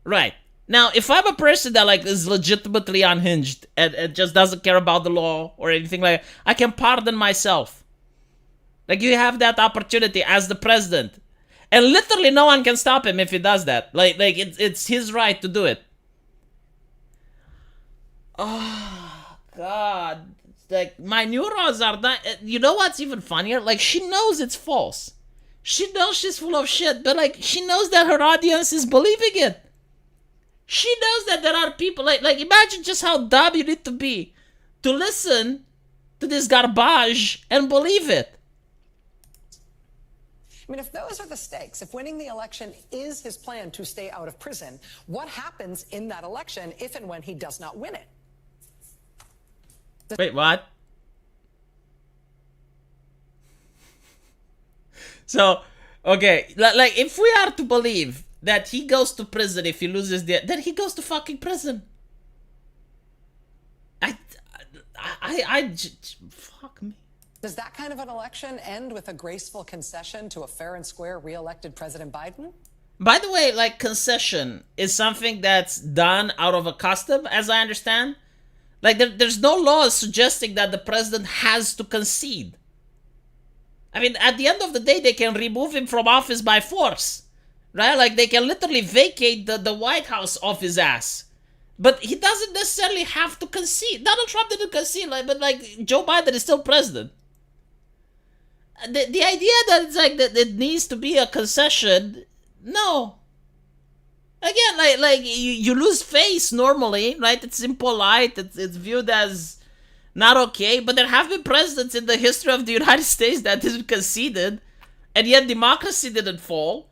Right. Now, if I'm a person that, like, is legitimately unhinged and just doesn't care about the law or anything like that, I can pardon myself. Like, you have that opportunity as the president. And literally no one can stop him if he does that. Like it's his right to do it. Oh, God. Like, my neurons are not... You know what's even funnier? Like, she knows it's false. She knows she's full of shit, but, like, she knows that her audience is believing it. She knows that there are people... Like imagine just how dumb you need to be to listen to this garbage and believe it. I mean, if those are the stakes, if winning the election is his plan to stay out of prison, what happens in that election if and when he does not win it? Wait, what? So, okay, like, if we are to believe that he goes to prison if he loses then he goes to fucking prison. Fuck me. Does that kind of an election end with a graceful concession to a fair and square re-elected President Biden? By the way, like, concession is something that's done out of a custom, as I understand. Like, there's no law suggesting that the president has to concede. I mean, at the end of the day, they can remove him from office by force, right? Like, they can literally vacate the White House off his ass. But he doesn't necessarily have to concede. Donald Trump didn't concede, like, but, like, Joe Biden is still president. The idea that it's like that it needs to be a concession, no. Again, like you lose face normally, right? It's impolite. It's viewed as not okay. But there have been presidents in the history of the United States that didn't conceded, and yet democracy didn't fall.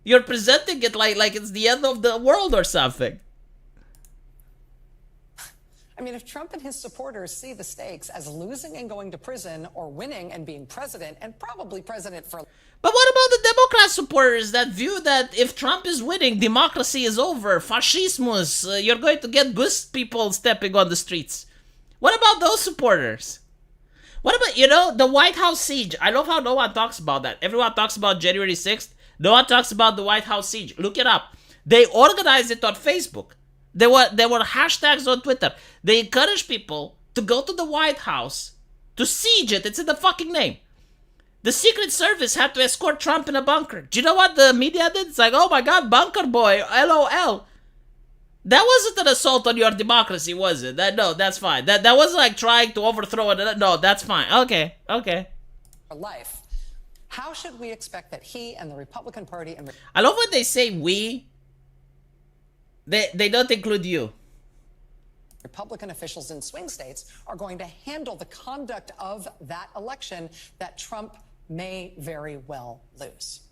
You're presenting it like it's the end of the world or something. I mean, if Trump and his supporters see the stakes as losing and going to prison or winning and being president, and probably president for... But what about the Democrat supporters that view that if Trump is winning, democracy is over, fascismus, you're going to get ghost people stepping on the streets? What about those supporters? What about, the White House siege? I love how no one talks about that. Everyone talks about January 6th. No one talks about the White House siege. Look it up. They organized it on Facebook. There were hashtags on Twitter. They encourage people to go to the White House to siege it. It's in the fucking name. The Secret Service had to escort Trump in a bunker. Do you know what the media did? It's like, oh my god, bunker boy, LOL. That wasn't an assault on your democracy, was it? No, that's fine. That wasn't like trying to overthrow it. No, that's fine. Okay. Life. How should we expect that he and the Republican Party and... I love when they say we. They don't include you. Republican officials in swing states are going to handle the conduct of that election that Trump may very well lose.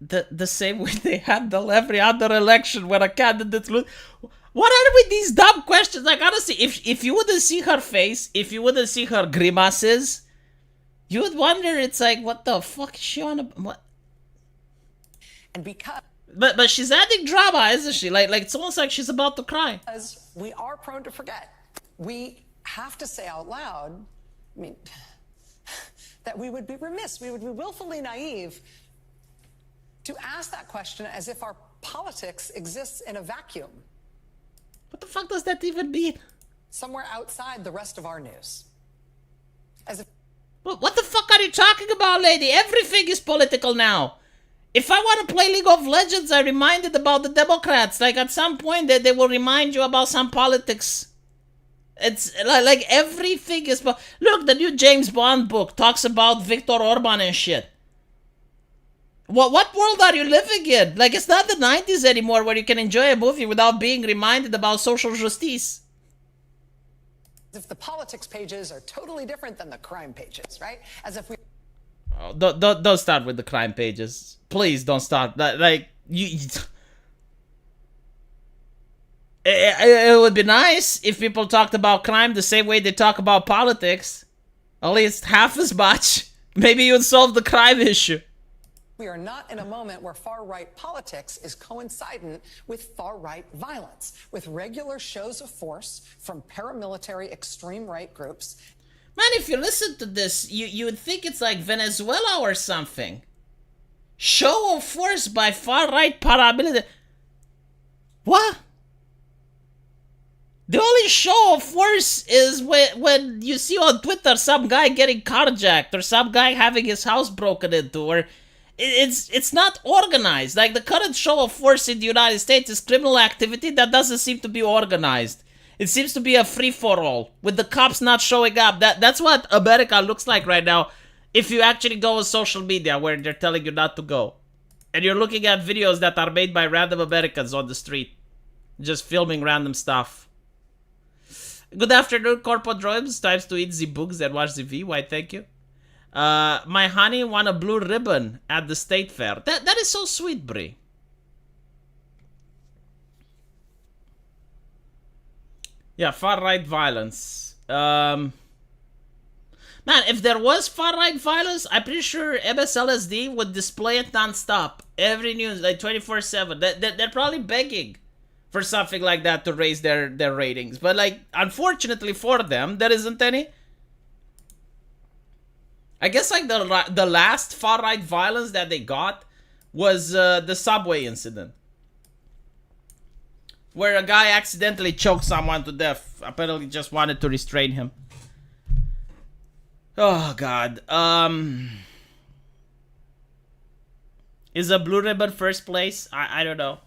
The same way they handle every other election when a candidate loses. What are with these dumb questions? Like, honestly, if you wouldn't see her face, if you wouldn't see her grimaces, you would wonder, it's like, what the fuck is she on? What? And because... But she's adding drama, isn't she? Like it's almost like she's about to cry. Because we are prone to forget. We have to say out loud, I mean, that we would be remiss, we would be willfully naive to ask that question as if our politics exists in a vacuum. What the fuck does that even mean? Somewhere outside the rest of our news. As if... What the fuck are you talking about, lady? Everything is political now. If I want to play League of Legends, I'm reminded about the Democrats. Like, at some point, they will remind you about some politics. It's like everything is... Look, the new James Bond book talks about Viktor Orban and shit. What world are you living in? Like, it's not the 90s anymore where you can enjoy a movie without being reminded about social justice. If the politics pages are totally different than the crime pages, right? As if we... Oh, don't start with the crime pages. Please don't start. Like, it would be nice if people talked about crime the same way they talk about politics. At least half as much. Maybe you'd solve the crime issue. We are not in a moment where far-right politics is coincident with far-right violence, with regular shows of force from paramilitary extreme right groups. Man, if you listen to this, you would think it's like Venezuela or something. Show of force by far-right paramilitary. What? The only show of force is when you see on Twitter some guy getting carjacked or some guy having his house broken into, or it's not organized. Like, the current show of force in the United States is criminal activity that doesn't seem to be organized. It seems to be a free-for-all, with the cops not showing up. That's what America looks like right now, if you actually go on social media where they're telling you not to go. And you're looking at videos that are made by random Americans on the street, just filming random stuff. Good afternoon, Corpodroids. Times to eat the books and watch the V. Why, thank you. My honey won a blue ribbon at the state fair. That is so sweet, Brie. Yeah, far-right violence. Man, if there was far-right violence, I'm pretty sure MSLSD would display it non-stop. Every news, like 24/7. They're probably begging for something like that to raise their ratings. But like, unfortunately for them, there isn't any. I guess like the last far-right violence that they got was the subway incident, where a guy accidentally choked someone to death. Apparently just wanted to restrain him. Oh god. Is a blue ribbon first place? I don't know.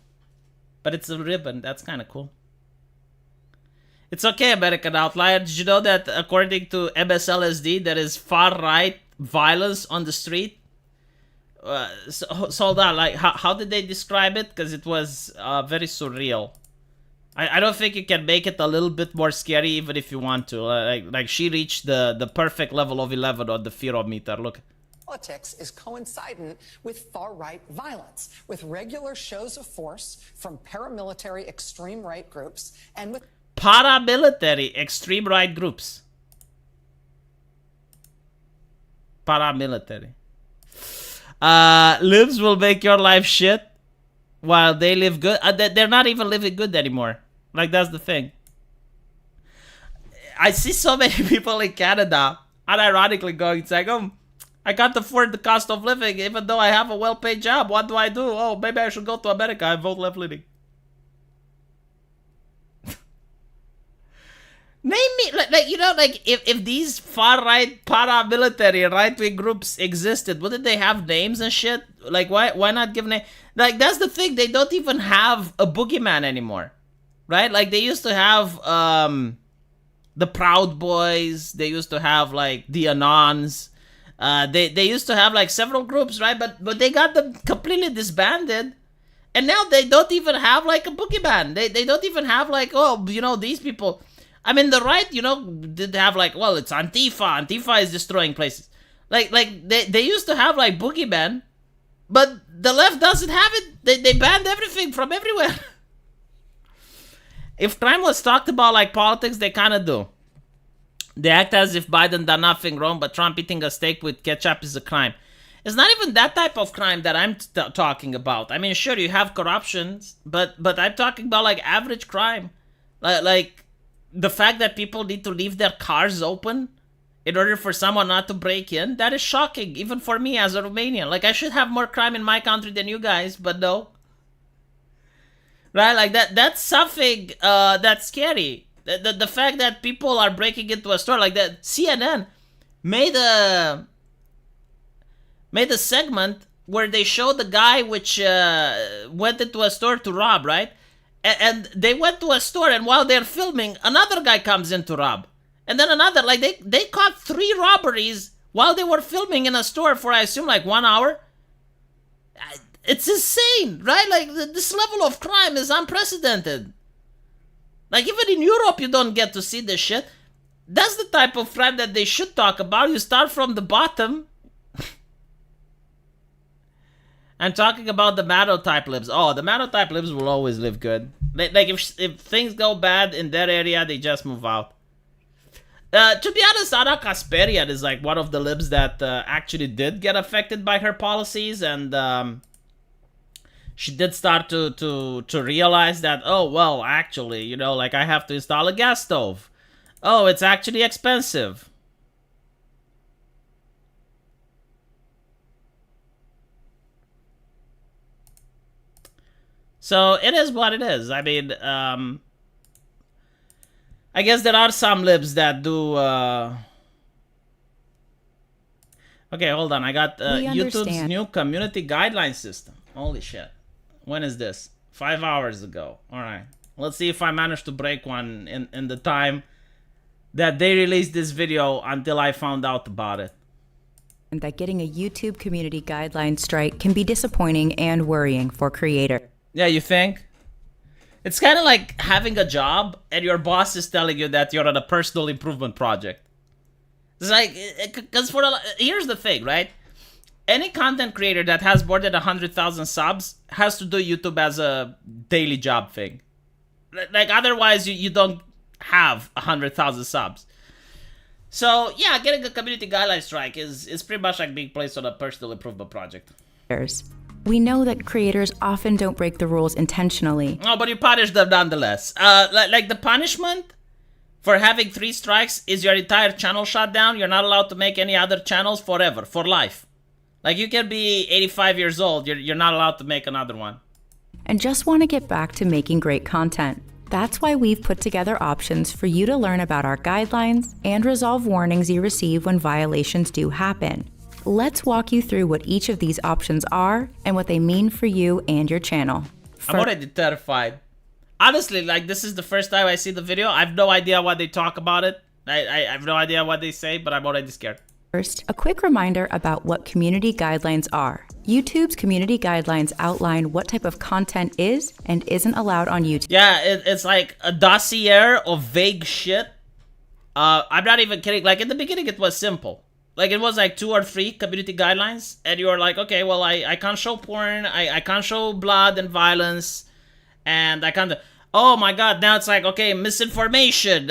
But it's a ribbon. That's kind of cool. It's okay, American Outlier. Did you know that according to MSLSD, there is far-right violence on the street? So hold on. Like, how did they describe it? Because it was very surreal. I don't think you can make it a little bit more scary even if you want to. Like she reached the perfect level of 11 on the fear meter. Look. Politics is coincident with far-right violence, with regular shows of force from paramilitary extreme right groups and with paramilitary extreme right groups. Paramilitary. Libs will make your life shit while they live good. They're not even living good anymore. Like, that's the thing. I see so many people in Canada unironically going, it's like, I can't afford the cost of living even though I have a well-paid job. What do I do? Oh, maybe I should go to America and vote left-leaning. Name me, like you know, like if these far-right paramilitary right-wing groups existed, wouldn't they have names and shit? Like, why not give name? Like, that's the thing. They don't even have a boogeyman anymore, right? Like, they used to have the Proud Boys. They used to have like the Anons. They used to have like several groups, right? But they got them completely disbanded. And now they don't even have like a boogeyman. They don't even have like, oh, you know, these people. I mean, the right, you know, did have like, well, it's Antifa. Antifa is destroying places. Like they used to have like boogeyman, but the left doesn't have it. They banned everything from everywhere. If crime was talked about like politics, they kind of do. They act as if Biden done nothing wrong, but Trump eating a steak with ketchup is a crime. It's not even that type of crime that I'm talking about. I mean, sure, you have corruption, but I'm talking about like average crime. Like the fact that people need to leave their cars open in order for someone not to break in, that is shocking, even for me as a Romanian. Like, I should have more crime in my country than you guys, but no. Right? Like, that's something that's scary. The fact that people are breaking into a store, like that. CNN made a segment where they showed the guy which went into a store to rob, right? And they went to a store, and while they're filming, another guy comes in to rob. And then another, like, they caught 3 robberies while they were filming in a store for, I assume, like 1 hour. It's insane, right? Like, this level of crime is unprecedented. Like, even in Europe, you don't get to see this shit. That's the type of crime that they should talk about. You start from the bottom. I'm talking about the Maddow type libs. Oh, the Maddow type libs will always live good. Like, if things go bad in their area, they just move out. To be honest, Anna Kasperian is like one of the libs that actually did get affected by her policies, and she did start to realize that, oh, well, actually, you know, like, I have to install a gas stove. Oh, it's actually expensive. So it is what it is. I mean, I guess there are some libs that do. Okay, hold on. I got YouTube's new community guideline system. Holy shit. When is this? 5 hours ago. All right. Let's see if I manage to break one in the time that they released this video until I found out about it. And that getting a YouTube community guideline strike can be disappointing and worrying for creators. Yeah, you think? It's kind of like having a job and your boss is telling you that you're on a personal improvement project. It's like, because here's the thing, right? Any content creator that has more than 100,000 subs has to do YouTube as a daily job thing. Like, otherwise, you don't have 100,000 subs. So, yeah, getting a community guideline strike is pretty much like being placed on a personal improvement project. We know that creators often don't break the rules intentionally. Oh, but you punish them nonetheless. Like the punishment for having 3 strikes is your entire channel shut down. You're not allowed to make any other channels forever, for life. Like, you can be 85 years old, you're not allowed to make another one. And just want to get back to making great content. That's why we've put together options for you to learn about our guidelines and resolve warnings you receive when violations do happen. Let's walk you through what each of these options are and what they mean for you and your channel. I'm already terrified. Honestly, like, this is the first time I see the video. I have no idea what they talk about it. I have no idea what they say, but I'm already scared. First, a quick reminder about what community guidelines are. YouTube's community guidelines outline what type of content is and isn't allowed on YouTube. Yeah, it's like a dossier of vague shit. I'm not even kidding. Like, in the beginning, it was simple. Like, it was like 2 or 3 community guidelines, and you were like, okay, well, I can't show porn, I can't show blood and violence, and I can't... Oh my god, now it's like, okay, misinformation,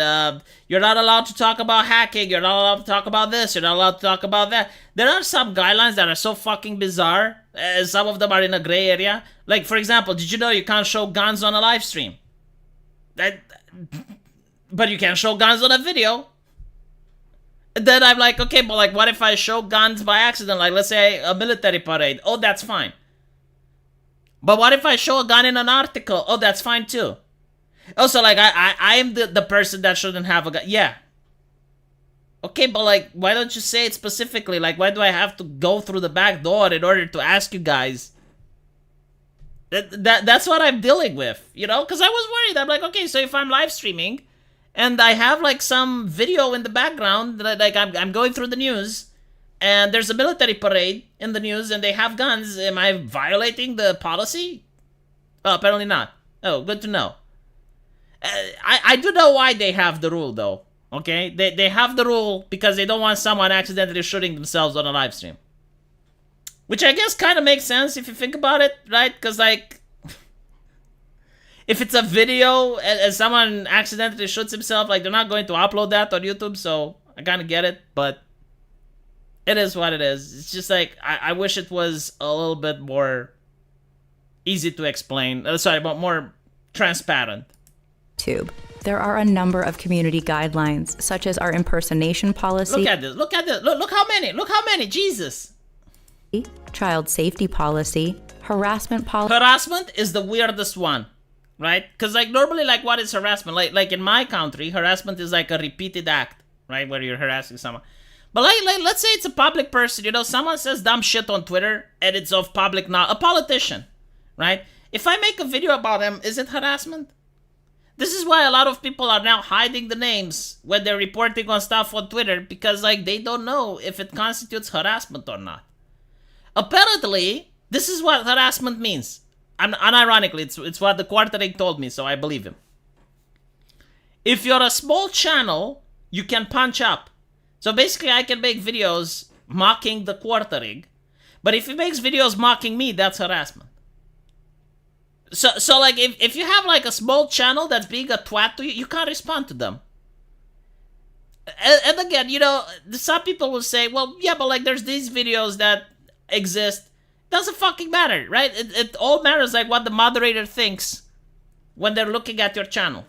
you're not allowed to talk about hacking, you're not allowed to talk about this, you're not allowed to talk about that. There are some guidelines that are so fucking bizarre, some of them are in a gray area. Like, for example, did you know you can't show guns on a live stream? But you can show guns on a video. Then I'm like, okay, but like, what if I show guns by accident? Like, let's say a military parade. Oh, that's fine. But what if I show a gun in an article? Oh, that's fine too. Also, like, I am the person that shouldn't have a gun. Yeah. Okay, but like, why don't you say it specifically? Like, why do I have to go through the back door in order to ask you guys? That's what I'm dealing with, you know? Because I was worried. I'm like, okay, so if I'm live streaming and I have like some video in the background, like I'm going through the news, and there's a military parade in the news and they have guns, am I violating the policy? Oh, apparently not. Oh, good to know. I do know why they have the rule, though. Okay? They have the rule because they don't want someone accidentally shooting themselves on a live stream. Which I guess kind of makes sense if you think about it, right? Because, like, if it's a video and someone accidentally shoots himself, like, they're not going to upload that on YouTube, so I kind of get it, but it is what it is. It's just like, I wish it was a little bit more easy to explain. Sorry, but more transparent. YouTube. There are a number of community guidelines, such as our impersonation policy. Look at this. Look at this. Look how many. Look how many. Jesus. Child safety policy, harassment policy. Harassment is the weirdest one, right? Because like normally, like, what is harassment? Like in my country, harassment is like a repeated act, right, where you're harassing someone. But like let's say it's a public person, you know, someone says dumb shit on Twitter and it's of public knowledge. A politician, right? If I make a video about him, is it harassment? This is why a lot of people are now hiding the names when they're reporting on stuff on Twitter, because like they don't know if it constitutes harassment or not. Apparently, this is what harassment means. Unironically, it's what the quartering told me, so I believe him. If you're a small channel, you can punch up. So basically, I can make videos mocking the quartering, but if he makes videos mocking me, that's harassment. So like, if you have like a small channel that's being a twat to you, you can't respond to them. And again, you know, some people will say, well, yeah, but like there's these videos that exist. Doesn't fucking matter, right? It all matters like what the moderator thinks when they're looking at your channel.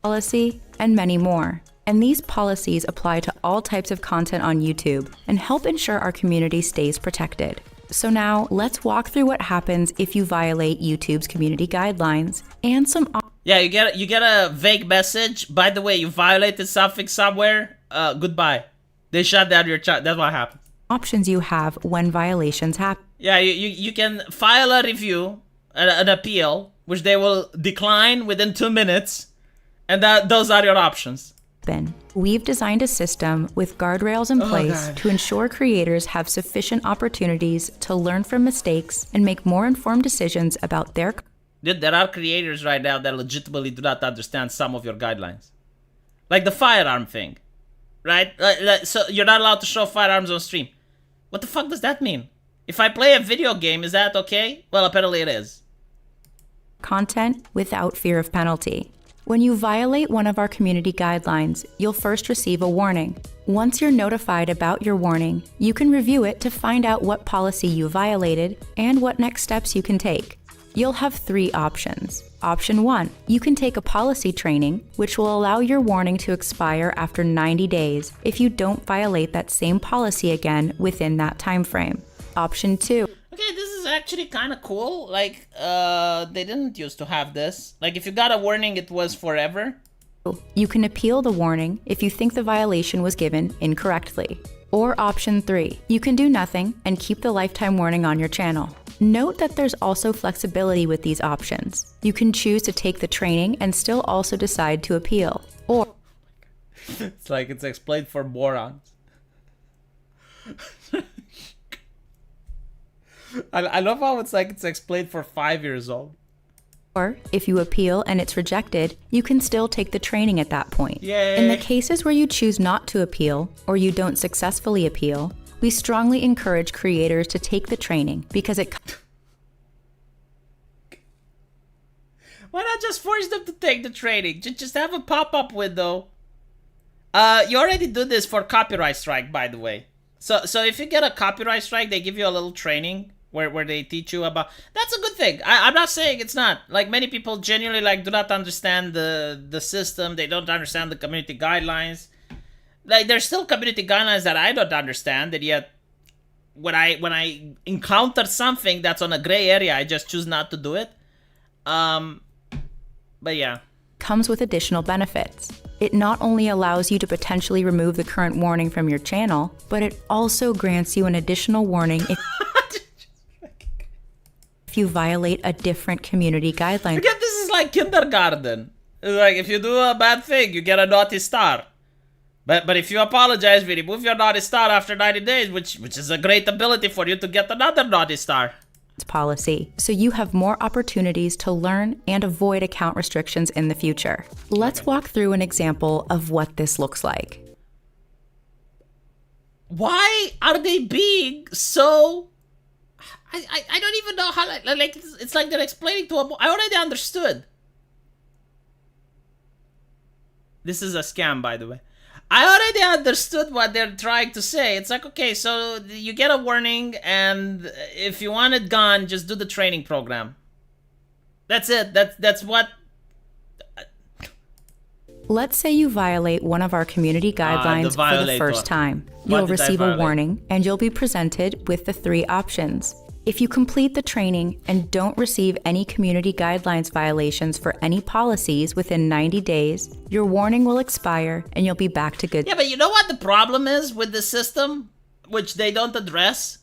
Policy, and many more. And these policies apply to all types of content on YouTube and help ensure our community stays protected. So now, let's walk through what happens if you violate YouTube's community guidelines and some... Yeah, you get a vague message. By the way, you violated something somewhere. Goodbye. They shut down your chat. That's what happened. Options you have when violations happen. Yeah, you can file a review, an appeal, which they will decline within 2 minutes. And those are your options. We've designed a system with guardrails in place to ensure creators have sufficient opportunities to learn from mistakes and make more informed decisions about their... Dude, there are creators right now that legitimately do not understand some of your guidelines. Like the firearm thing, right? So you're not allowed to show firearms on stream. What the fuck does that mean? If I play a video game, is that okay? Well, apparently it is. Content without fear of penalty. When you violate one of our community guidelines, you'll first receive a warning. Once you're notified about your warning, you can review it to find out what policy you violated and what next steps you can take. You'll have 3 options. Option 1, you can take a policy training, which will allow your warning to expire after 90 days if you don't violate that same policy again within that time frame. Option 2. Okay, this is actually kind of cool. Like, they didn't used to have this. Like, if you got a warning, it was forever. You can appeal the warning if you think the violation was given incorrectly. Or option 3, you can do nothing and keep the lifetime warning on your channel. Note that there's also flexibility with these options. You can choose to take the training and still also decide to appeal. Or it's like it's explained for morons. I love how it's like it's explained for 5 years old. Or, if you appeal and it's rejected, you can still take the training at that point. Yay. In the cases where you choose not to appeal, or you don't successfully appeal, we strongly encourage creators to take the training because it... Why not just force them to take the training? Just have a pop-up window. You already do this for copyright strike, by the way. So if you get a copyright strike, they give you a little training where they teach you about... That's a good thing. I'm not saying it's not. Like, many people genuinely like do not understand the system. They don't understand the community guidelines. Like, there's still community guidelines that I don't understand, and yet when I encounter something that's on a gray area, I just choose not to do it. But yeah. Comes with additional benefits. It not only allows you to potentially remove the current warning from your channel, but it also grants you an additional warning if you violate a different community guideline. Forget this is like kindergarten. It's like, if you do a bad thing, you get a naughty star. But if you apologize, we remove your naughty star after 90 days, which is a great ability for you to get another naughty star. Policy, so you have more opportunities to learn and avoid account restrictions in the future. Let's walk through an example of what this looks like. Why are they being so... I don't even know how... Like it's like they're explaining to a... I already understood. This is a scam, by the way. I already understood what they're trying to say. It's like, okay, so you get a warning, and if you want it gone, just do the training program. That's it. That's what... Let's say you violate one of our community guidelines for the first time. You'll receive a warning, and you'll be presented with the 3 options. If you complete the training and don't receive any community guidelines violations for any policies within 90 days, your warning will expire and you'll be back to good. Yeah, but you know what the problem is with the system, which they don't address?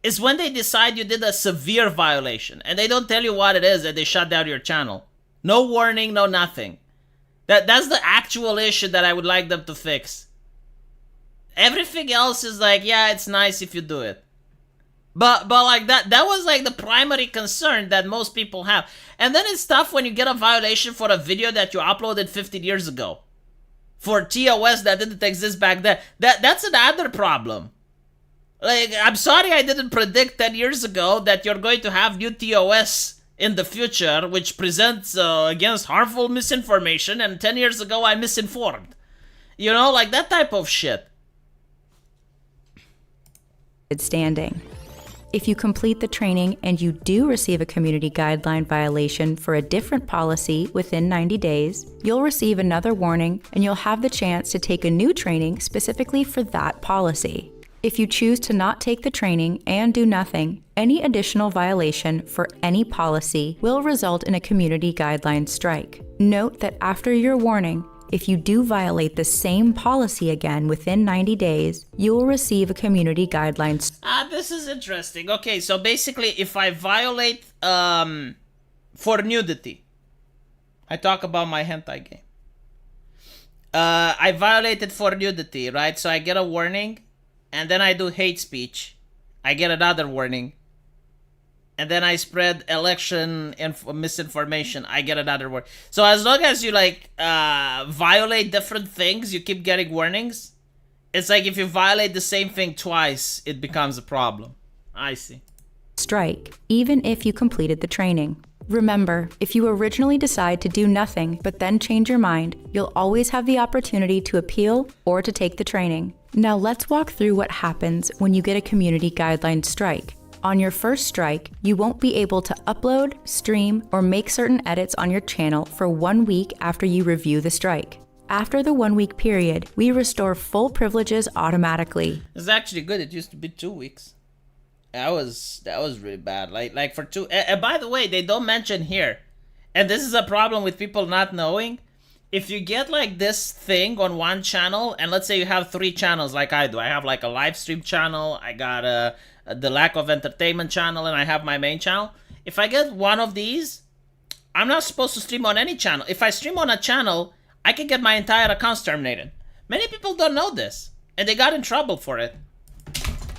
Is when they decide you did a severe violation and they don't tell you what it is and they shut down your channel. No warning, no nothing. That's the actual issue that I would like them to fix. Everything else is like, yeah, it's nice if you do it. But like that was like the primary concern that most people have. And then it's tough when you get a violation for a video that you uploaded 15 years ago. For TOS that didn't exist back then. That's another problem. Like, I'm sorry I didn't predict 10 years ago that you're going to have new TOS in the future, which presents against harmful misinformation, and 10 years ago I misinformed. You know, like that type of shit. Standing. If you complete the training and you do receive a community guideline violation for a different policy within 90 days, you'll receive another warning and you'll have the chance to take a new training specifically for that policy. If you choose to not take the training and do nothing, any additional violation for any policy will result in a community guideline strike. Note that after your warning, if you do violate the same policy again within 90 days, you will receive a community guidelines. This is interesting. Okay, so basically, if I violate for nudity, I talk about my hentai game. I violated for nudity, right? So I get a warning, and then I do hate speech. I get another warning. And then I spread election misinformation. I get another warning. So as long as you like violate different things, you keep getting warnings. It's like if you violate the same thing twice, it becomes a problem. I see. Strike, even if you completed the training. Remember, if you originally decide to do nothing but then change your mind, you'll always have the opportunity to appeal or to take the training. Now let's walk through what happens when you get a community guideline strike. On your first strike, you won't be able to upload, stream, or make certain edits on your channel for 1 week after you review the strike. After the 1 week period, we restore full privileges automatically. It's actually good. It used to be 2 weeks. That was really bad. Like for 2. And by the way, they don't mention here, and this is a problem with people not knowing. If you get like this thing on one channel, and let's say you have 3 channels like I do. I have like a live stream channel, I got the lack of entertainment channel, and I have my main channel. If I get one of these, I'm not supposed to stream on any channel. If I stream on a channel, I can get my entire accounts terminated. Many people don't know this, and they got in trouble for it.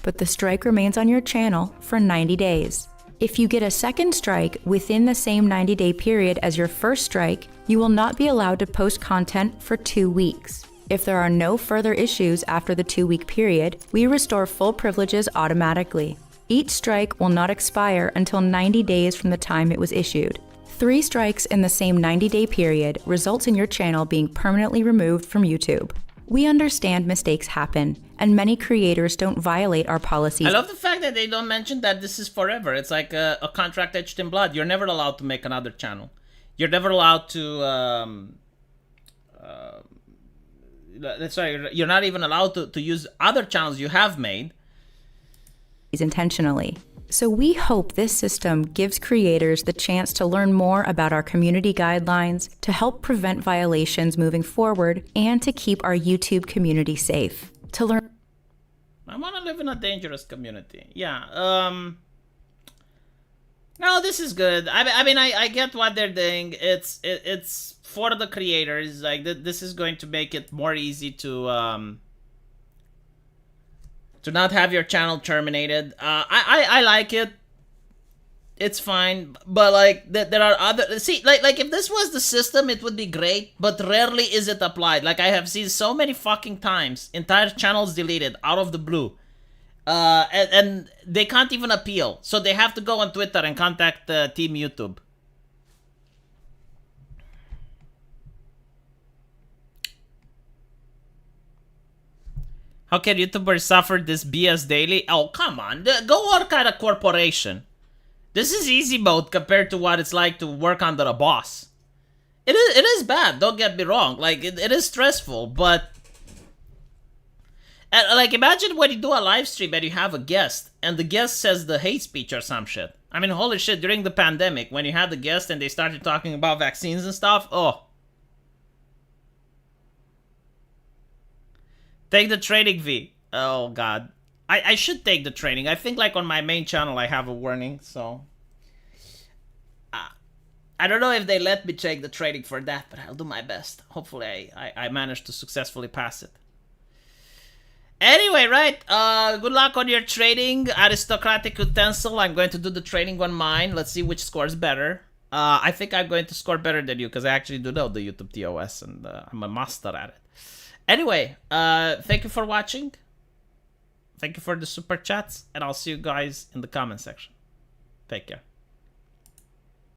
But the strike remains on your channel for 90 days. If you get a second strike within the same 90-day period as your first strike, you will not be allowed to post content for 2 weeks. If there are no further issues after the 2-week period, we restore full privileges automatically. Each strike will not expire until 90 days from the time it was issued. 3 strikes in the same 90-day period results in your channel being permanently removed from YouTube. We understand mistakes happen, and many creators don't violate our policies. I love the fact that they don't mention that this is forever. It's like a contract etched in blood. You're never allowed to make another channel. You're never allowed to... sorry, you're not even allowed to use other channels you have made intentionally. So we hope this system gives creators the chance to learn more about our community guidelines, to help prevent violations moving forward, and to keep our YouTube community safe. To learn... I want to live in a dangerous community. Yeah. No, this is good. I mean, I get what they're doing. It's for the creators. Like this is going to make it more easy to not have your channel terminated. I like it. It's fine, but like there are other... See, like if this was the system, it would be great, but rarely is it applied. Like I have seen so many fucking times entire channels deleted out of the blue, and they can't even appeal, so they have to go on Twitter and contact Team YouTube. How can YouTubers suffer this BS daily? Oh, come on. Go work at a corporation. This is easy mode compared to what it's like to work under a boss. It is bad, don't get me wrong. Like, it is stressful, but... like, imagine when you do a live stream and you have a guest, and the guest says the hate speech or some shit. I mean, holy shit, during the pandemic, when you had the guest and they started talking about vaccines and stuff, oh... Take the training, V. Oh, God. I should take the training. I think, like, on my main channel, I have a warning, so... I don't know if they let me take the training for that, but I'll do my best. Hopefully, I manage to successfully pass it. Anyway, right, good luck on your training. Aristocratic Utensil, I'm going to do the training on mine. Let's see which scores better. I think I'm going to score better than you, because I actually do know the YouTube TOS, and I'm a master at it. Anyway, thank you for watching. Thank you for the super chats, and I'll see you guys in the comment section. Take care.